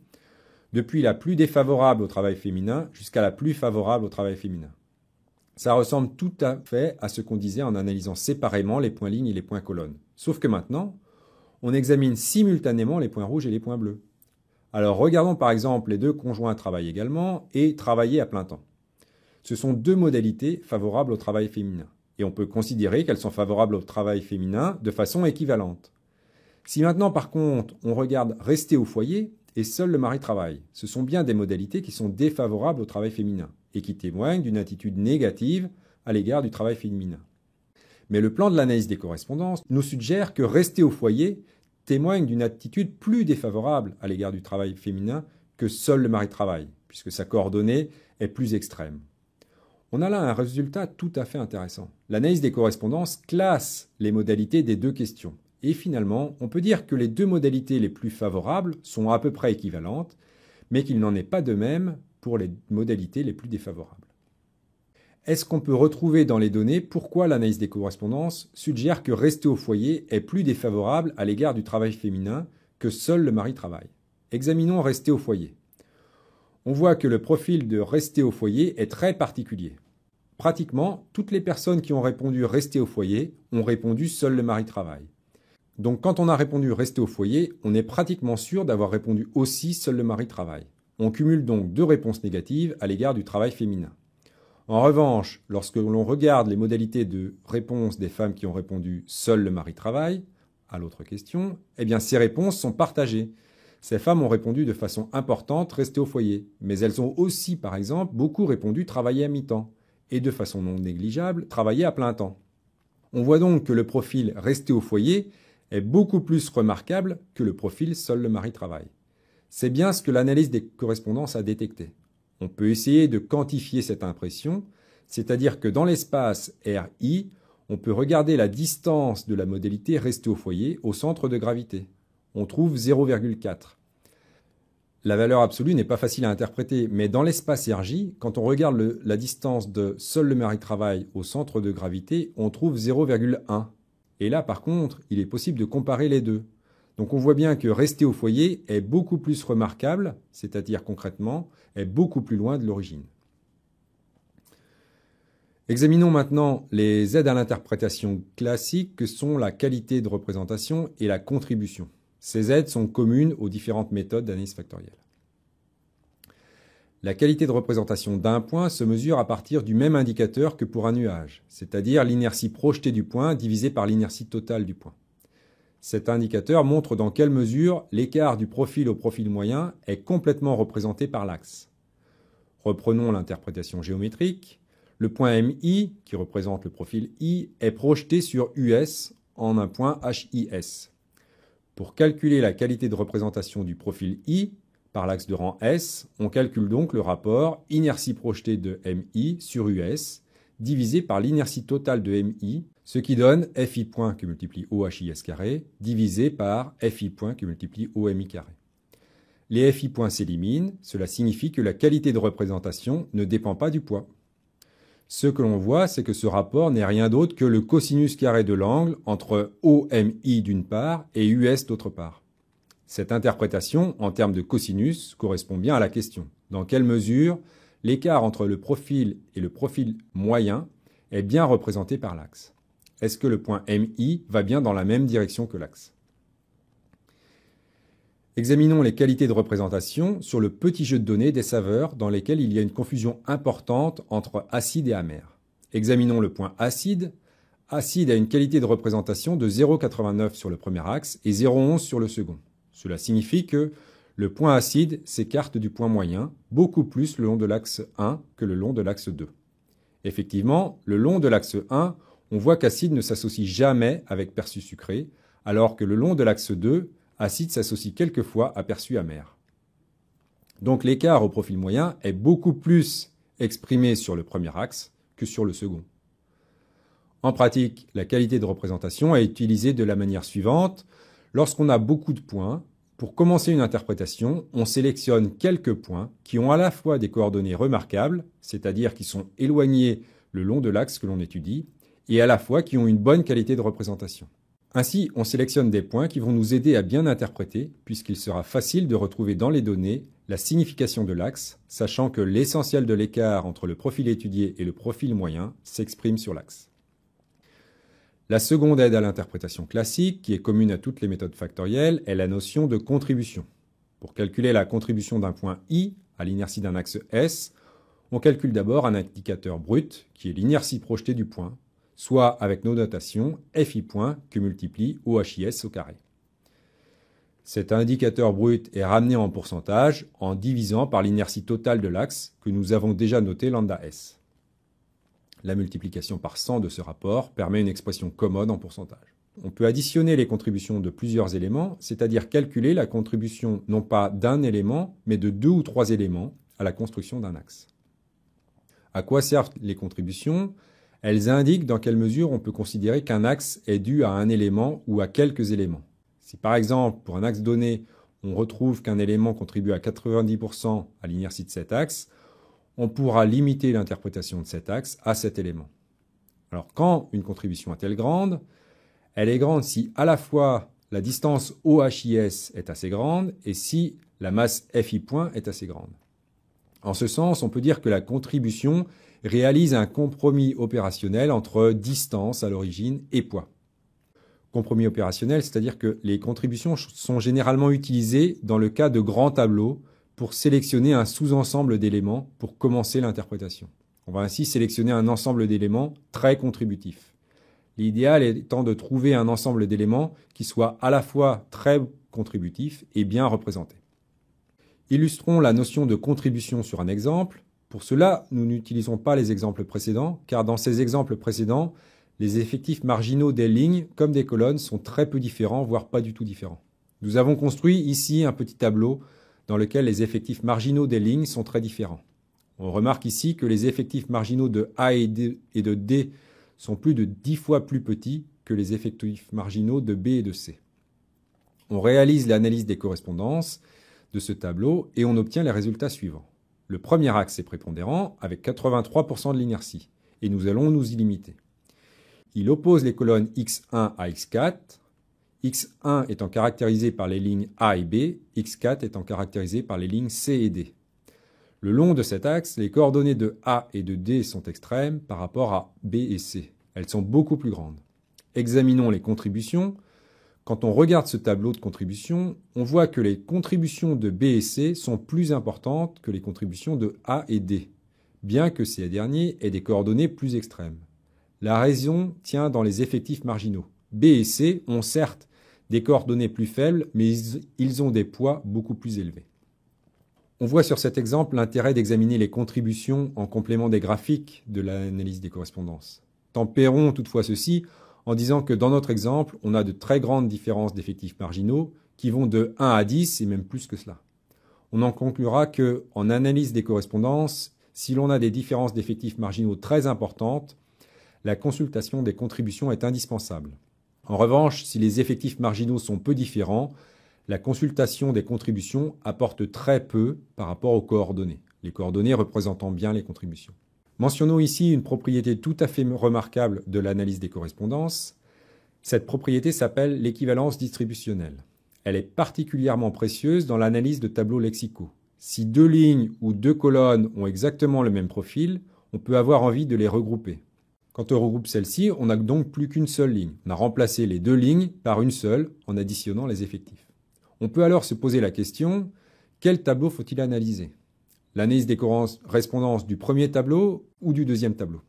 depuis la plus défavorable au travail féminin jusqu'à la plus favorable au travail féminin. Ça ressemble tout à fait à ce qu'on disait en analysant séparément les points lignes et les points colonnes. Sauf que maintenant, on examine simultanément les points rouges et les points bleus. Alors regardons par exemple les deux conjoints travaillent également et travailler à plein temps. Ce sont deux modalités favorables au travail féminin. Et on peut considérer qu'elles sont favorables au travail féminin de façon équivalente. Si maintenant, par contre, on regarde rester au foyer et seul le mari travaille, ce sont bien des modalités qui sont défavorables au travail féminin et qui témoignent d'une attitude négative à l'égard du travail féminin. Mais le plan de l'analyse des correspondances nous suggère que rester au foyer témoigne d'une attitude plus défavorable à l'égard du travail féminin que seul le mari travaille, puisque sa coordonnée est plus extrême. On a là un résultat tout à fait intéressant. L'analyse des correspondances classe les modalités des deux questions. Et finalement, on peut dire que les deux modalités les plus favorables sont à peu près équivalentes, mais qu'il n'en est pas de même pour les modalités les plus défavorables. Est-ce qu'on peut retrouver dans les données pourquoi l'analyse des correspondances suggère que rester au foyer est plus défavorable à l'égard du travail féminin que seul le mari travaille? Examinons rester au foyer. On voit que le profil de rester au foyer est très particulier. Pratiquement, toutes les personnes qui ont répondu rester au foyer ont répondu seul le mari travaille. Donc quand on a répondu rester au foyer, on est pratiquement sûr d'avoir répondu aussi seul le mari travaille. On cumule donc deux réponses négatives à l'égard du travail féminin. En revanche, lorsque l'on regarde les modalités de réponse des femmes qui ont répondu seul le mari travaille à l'autre question, eh bien ces réponses sont partagées. Ces femmes ont répondu de façon importante rester au foyer, mais elles ont aussi, par exemple, beaucoup répondu travailler à mi-temps et de façon non négligeable travailler à plein temps. On voit donc que le profil rester au foyer est beaucoup plus remarquable que le profil seul le mari travaille. C'est bien ce que l'analyse des correspondances a détecté. On peut essayer de quantifier cette impression, c'est-à-dire que dans l'espace RI, on peut regarder la distance de la modalité rester au foyer au centre de gravité. On trouve 0,4. La valeur absolue n'est pas facile à interpréter, mais dans l'espace RJ, quand on regarde la distance de seul le mari travaille au centre de gravité, on trouve 0,1. Et là, par contre, il est possible de comparer les deux. Donc on voit bien que rester au foyer est beaucoup plus remarquable, c'est-à-dire concrètement, est beaucoup plus loin de l'origine. Examinons maintenant les aides à l'interprétation classiques que sont la qualité de représentation et la contribution. Ces aides sont communes aux différentes méthodes d'analyse factorielle. La qualité de représentation d'un point se mesure à partir du même indicateur que pour un nuage, c'est-à-dire l'inertie projetée du point divisée par l'inertie totale du point. Cet indicateur montre dans quelle mesure l'écart du profil au profil moyen est complètement représenté par l'axe. Reprenons l'interprétation géométrique. Le point MI, qui représente le profil I, est projeté sur US en un point HIS. Pour calculer la qualité de représentation du profil I par l'axe de rang S, on calcule donc le rapport inertie projetée de MI sur US divisé par l'inertie totale de MI, ce qui donne FI point qui multiplie OHIS carré divisé par FI point qui multiplie OMI carré. Les FI points s'éliminent, cela signifie que la qualité de représentation ne dépend pas du poids. Ce que l'on voit, c'est que ce rapport n'est rien d'autre que le cosinus carré de l'angle entre OMI d'une part et US d'autre part. Cette interprétation, en termes de cosinus, correspond bien à la question. Dans quelle mesure l'écart entre le profil et le profil moyen est bien représenté par l'axe? Est-ce que le point MI va bien dans la même direction que l'axe? Examinons les qualités de représentation sur le petit jeu de données des saveurs dans lesquels il y a une confusion importante entre acide et amer. Examinons le point acide. Acide a une qualité de représentation de 0,89 sur le premier axe et 0,11 sur le second. Cela signifie que le point acide s'écarte du point moyen beaucoup plus le long de l'axe 1 que le long de l'axe 2. Effectivement, le long de l'axe 1, on voit qu'acide ne s'associe jamais avec perçu sucré, alors que le long de l'axe 2, acide s'associe quelquefois à perçu amer. Donc l'écart au profil moyen est beaucoup plus exprimé sur le premier axe que sur le second. En pratique, la qualité de représentation est utilisée de la manière suivante. Lorsqu'on a beaucoup de points, pour commencer une interprétation, on sélectionne quelques points qui ont à la fois des coordonnées remarquables, c'est-à-dire qui sont éloignés le long de l'axe que l'on étudie, et à la fois qui ont une bonne qualité de représentation. Ainsi, on sélectionne des points qui vont nous aider à bien interpréter, puisqu'il sera facile de retrouver dans les données la signification de l'axe, sachant que l'essentiel de l'écart entre le profil étudié et le profil moyen s'exprime sur l'axe. La seconde aide à l'interprétation classique, qui est commune à toutes les méthodes factorielles, est la notion de contribution. Pour calculer la contribution d'un point I à l'inertie d'un axe S, on calcule d'abord un indicateur brut, qui est l'inertie projetée du point, soit avec nos notations FI point que multiplie OHIS au carré. Cet indicateur brut est ramené en pourcentage en divisant par l'inertie totale de l'axe que nous avons déjà noté lambda S. La multiplication par 100 de ce rapport permet une expression commode en pourcentage. On peut additionner les contributions de plusieurs éléments, c'est-à-dire calculer la contribution non pas d'un élément, mais de 2 ou 3 éléments à la construction d'un axe. À quoi servent les contributions? Elles indiquent dans quelle mesure on peut considérer qu'un axe est dû à un élément ou à quelques éléments. Si par exemple, pour un axe donné, on retrouve qu'un élément contribue à 90% à l'inertie de cet axe, on pourra limiter l'interprétation de cet axe à cet élément. Alors quand une contribution est-elle grande? Elle est grande si à la fois la distance OHIS est assez grande et si la masse FI point est assez grande. En ce sens, on peut dire que la contribution réalise un compromis opérationnel entre distance à l'origine et poids. Compromis opérationnel, c'est-à-dire que les contributions sont généralement utilisées dans le cas de grands tableaux pour sélectionner un sous-ensemble d'éléments pour commencer l'interprétation. On va ainsi sélectionner un ensemble d'éléments très contributifs. L'idéal étant de trouver un ensemble d'éléments qui soit à la fois très contributif et bien représenté. Illustrons la notion de contribution sur un exemple. Pour cela, nous n'utilisons pas les exemples précédents, car dans ces exemples précédents, les effectifs marginaux des lignes comme des colonnes sont très peu différents, voire pas du tout différents. Nous avons construit ici un petit tableau dans lequel les effectifs marginaux des lignes sont très différents. On remarque ici que les effectifs marginaux de A et de D sont plus de 10 fois plus petits que les effectifs marginaux de B et de C. On réalise l'analyse des correspondances de ce tableau et on obtient les résultats suivants. Le premier axe est prépondérant avec 83% de l'inertie et nous allons nous y limiter. Il oppose les colonnes x1 à x4, x1 étant caractérisé par les lignes A et B, x4 étant caractérisé par les lignes C et D. Le long de cet axe, les coordonnées de A et de D sont extrêmes par rapport à B et C. Elles sont beaucoup plus grandes. Examinons les contributions. Quand on regarde ce tableau de contributions, on voit que les contributions de B et C sont plus importantes que les contributions de A et D, bien que ces derniers aient des coordonnées plus extrêmes. La raison tient dans les effectifs marginaux. B et C ont certes des coordonnées plus faibles, mais ils ont des poids beaucoup plus élevés. On voit sur cet exemple l'intérêt d'examiner les contributions en complément des graphiques de l'analyse des correspondances. Tempérons toutefois ceci en disant que dans notre exemple, on a de très grandes différences d'effectifs marginaux qui vont de 1 à 10 et même plus que cela. On en conclura que, en analyse des correspondances, si l'on a des différences d'effectifs marginaux très importantes, la consultation des contributions est indispensable. En revanche, si les effectifs marginaux sont peu différents, la consultation des contributions apporte très peu par rapport aux coordonnées, les coordonnées représentant bien les contributions. Mentionnons ici une propriété tout à fait remarquable de l'analyse des correspondances. Cette propriété s'appelle l'équivalence distributionnelle. Elle est particulièrement précieuse dans l'analyse de tableaux lexicaux. Si deux lignes ou deux colonnes ont exactement le même profil, on peut avoir envie de les regrouper. Quand on regroupe celles-ci, on n'a donc plus qu'une seule ligne. On a remplacé les deux lignes par une seule en additionnant les effectifs. On peut alors se poser la question, quel tableau faut-il analyser? L'analyse des correspondances du premier tableau ou du deuxième tableau?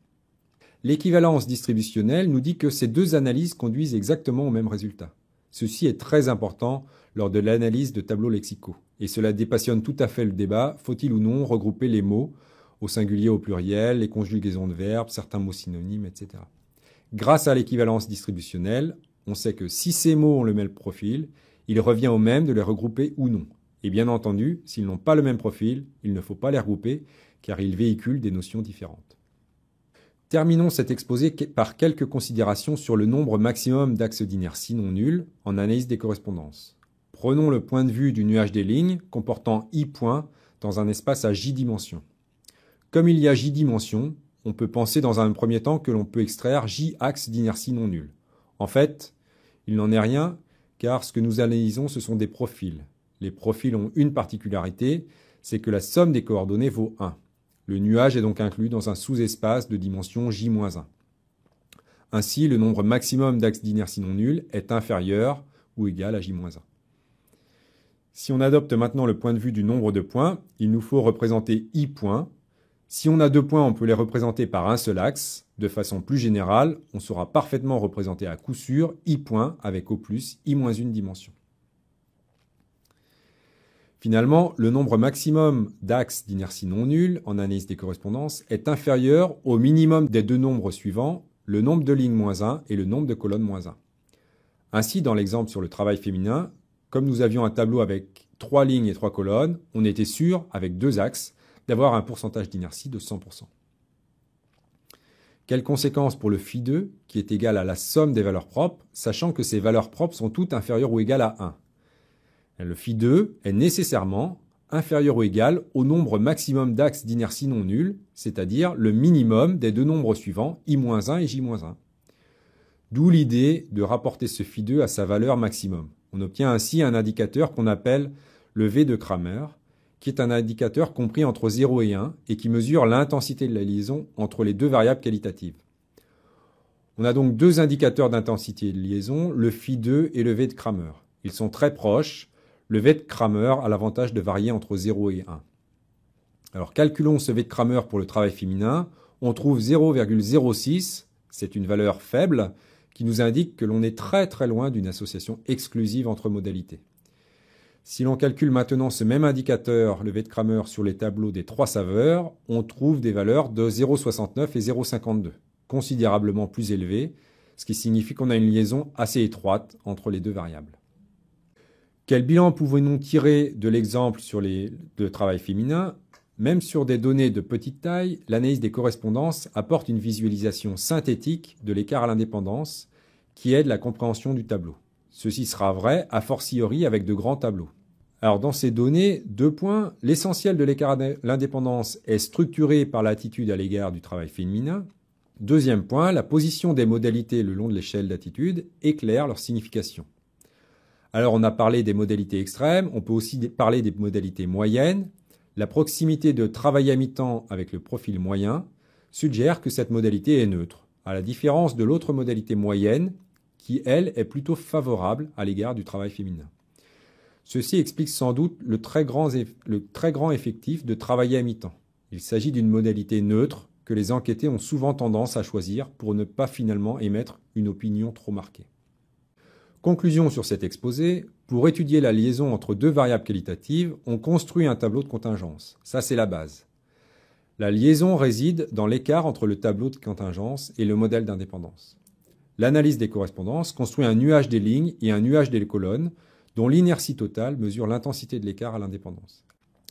L'équivalence distributionnelle nous dit que ces deux analyses conduisent exactement au même résultat. Ceci est très important lors de l'analyse de tableaux lexicaux. Et cela dépassionne tout à fait le débat, faut-il ou non regrouper les mots au singulier, au pluriel, les conjugaisons de verbes, certains mots synonymes, etc. Grâce à l'équivalence distributionnelle, on sait que si ces mots ont le même profil, il revient au même de les regrouper ou non. Et bien entendu, s'ils n'ont pas le même profil, il ne faut pas les regrouper, car ils véhiculent des notions différentes. Terminons cet exposé par quelques considérations sur le nombre maximum d'axes d'inertie non nuls en analyse des correspondances. Prenons le point de vue du nuage des lignes comportant i points dans un espace à j dimensions. Comme il y a j dimensions, on peut penser dans un premier temps que l'on peut extraire j axes d'inertie non nuls. En fait, il n'en est rien, car ce que nous analysons, ce sont des profils. Les profils ont une particularité, c'est que la somme des coordonnées vaut 1. Le nuage est donc inclus dans un sous-espace de dimension j-1. Ainsi, le nombre maximum d'axes d'inertie non nuls est inférieur ou égal à j-1. Si on adopte maintenant le point de vue du nombre de points, il nous faut représenter i points. Si on a deux points, on peut les représenter par un seul axe. De façon plus générale, on saura parfaitement représenter à coup sûr i points avec au plus i-1 dimension. Finalement, le nombre maximum d'axes d'inertie non nuls en analyse des correspondances est inférieur au minimum des deux nombres suivants, le nombre de lignes -1 et le nombre de colonnes -1. Ainsi, dans l'exemple sur le travail féminin, comme nous avions un tableau avec 3 lignes et 3 colonnes, on était sûr, avec 2 axes, d'avoir un pourcentage d'inertie de 100%. Quelles conséquences pour le phi2, qui est égal à la somme des valeurs propres, sachant que ces valeurs propres sont toutes inférieures ou égales à 1. Le phi2 est nécessairement inférieur ou égal au nombre maximum d'axes d'inertie non nuls, c'est-à-dire le minimum des deux nombres suivants, i-1 et j-1. D'où l'idée de rapporter ce phi2 à sa valeur maximum. On obtient ainsi un indicateur qu'on appelle le V de Cramer, qui est un indicateur compris entre 0 et 1 et qui mesure l'intensité de la liaison entre les deux variables qualitatives. On a donc deux indicateurs d'intensité de liaison, le phi2 et le V de Cramer. Ils sont très proches. Le V de Cramer a l'avantage de varier entre 0 et 1. Alors calculons ce V de Cramer pour le travail féminin. On trouve 0,06, c'est une valeur faible, qui nous indique que l'on est très très loin d'une association exclusive entre modalités. Si l'on calcule maintenant ce même indicateur, le V de Cramer, sur les tableaux des trois saveurs, on trouve des valeurs de 0,69 et 0,52, considérablement plus élevées, ce qui signifie qu'on a une liaison assez étroite entre les deux variables. Quel bilan pouvons-nous tirer de l'exemple sur le travail féminin? Même sur des données de petite taille, l'analyse des correspondances apporte une visualisation synthétique de l'écart à l'indépendance qui aide la compréhension du tableau. Ceci sera vrai a fortiori avec de grands tableaux. Alors dans ces données, 2 points. L'essentiel de l'écart à l'indépendance est structuré par l'attitude à l'égard du travail féminin. Deuxième point, la position des modalités le long de l'échelle d'attitude éclaire leur signification. Alors on a parlé des modalités extrêmes, on peut aussi parler des modalités moyennes. La proximité de travail à mi-temps avec le profil moyen suggère que cette modalité est neutre, à la différence de l'autre modalité moyenne qui, elle, est plutôt favorable à l'égard du travail féminin. Ceci explique sans doute le très grand effectif de travailler à mi-temps. Il s'agit d'une modalité neutre que les enquêtés ont souvent tendance à choisir pour ne pas finalement émettre une opinion trop marquée. Conclusion sur cet exposé, pour étudier la liaison entre deux variables qualitatives, on construit un tableau de contingence. Ça, c'est la base. La liaison réside dans l'écart entre le tableau de contingence et le modèle d'indépendance. L'analyse des correspondances construit un nuage des lignes et un nuage des colonnes dont l'inertie totale mesure l'intensité de l'écart à l'indépendance.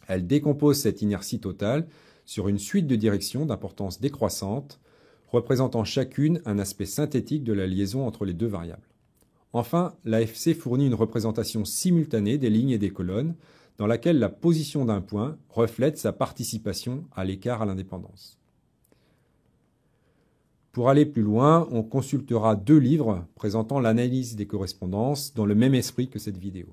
Elle décompose cette inertie totale sur une suite de directions d'importance décroissante, représentant chacune un aspect synthétique de la liaison entre les deux variables. Enfin, l'AFC fournit une représentation simultanée des lignes et des colonnes, dans laquelle la position d'un point reflète sa participation à l'écart à l'indépendance. Pour aller plus loin, on consultera 2 livres présentant l'analyse des correspondances dans le même esprit que cette vidéo.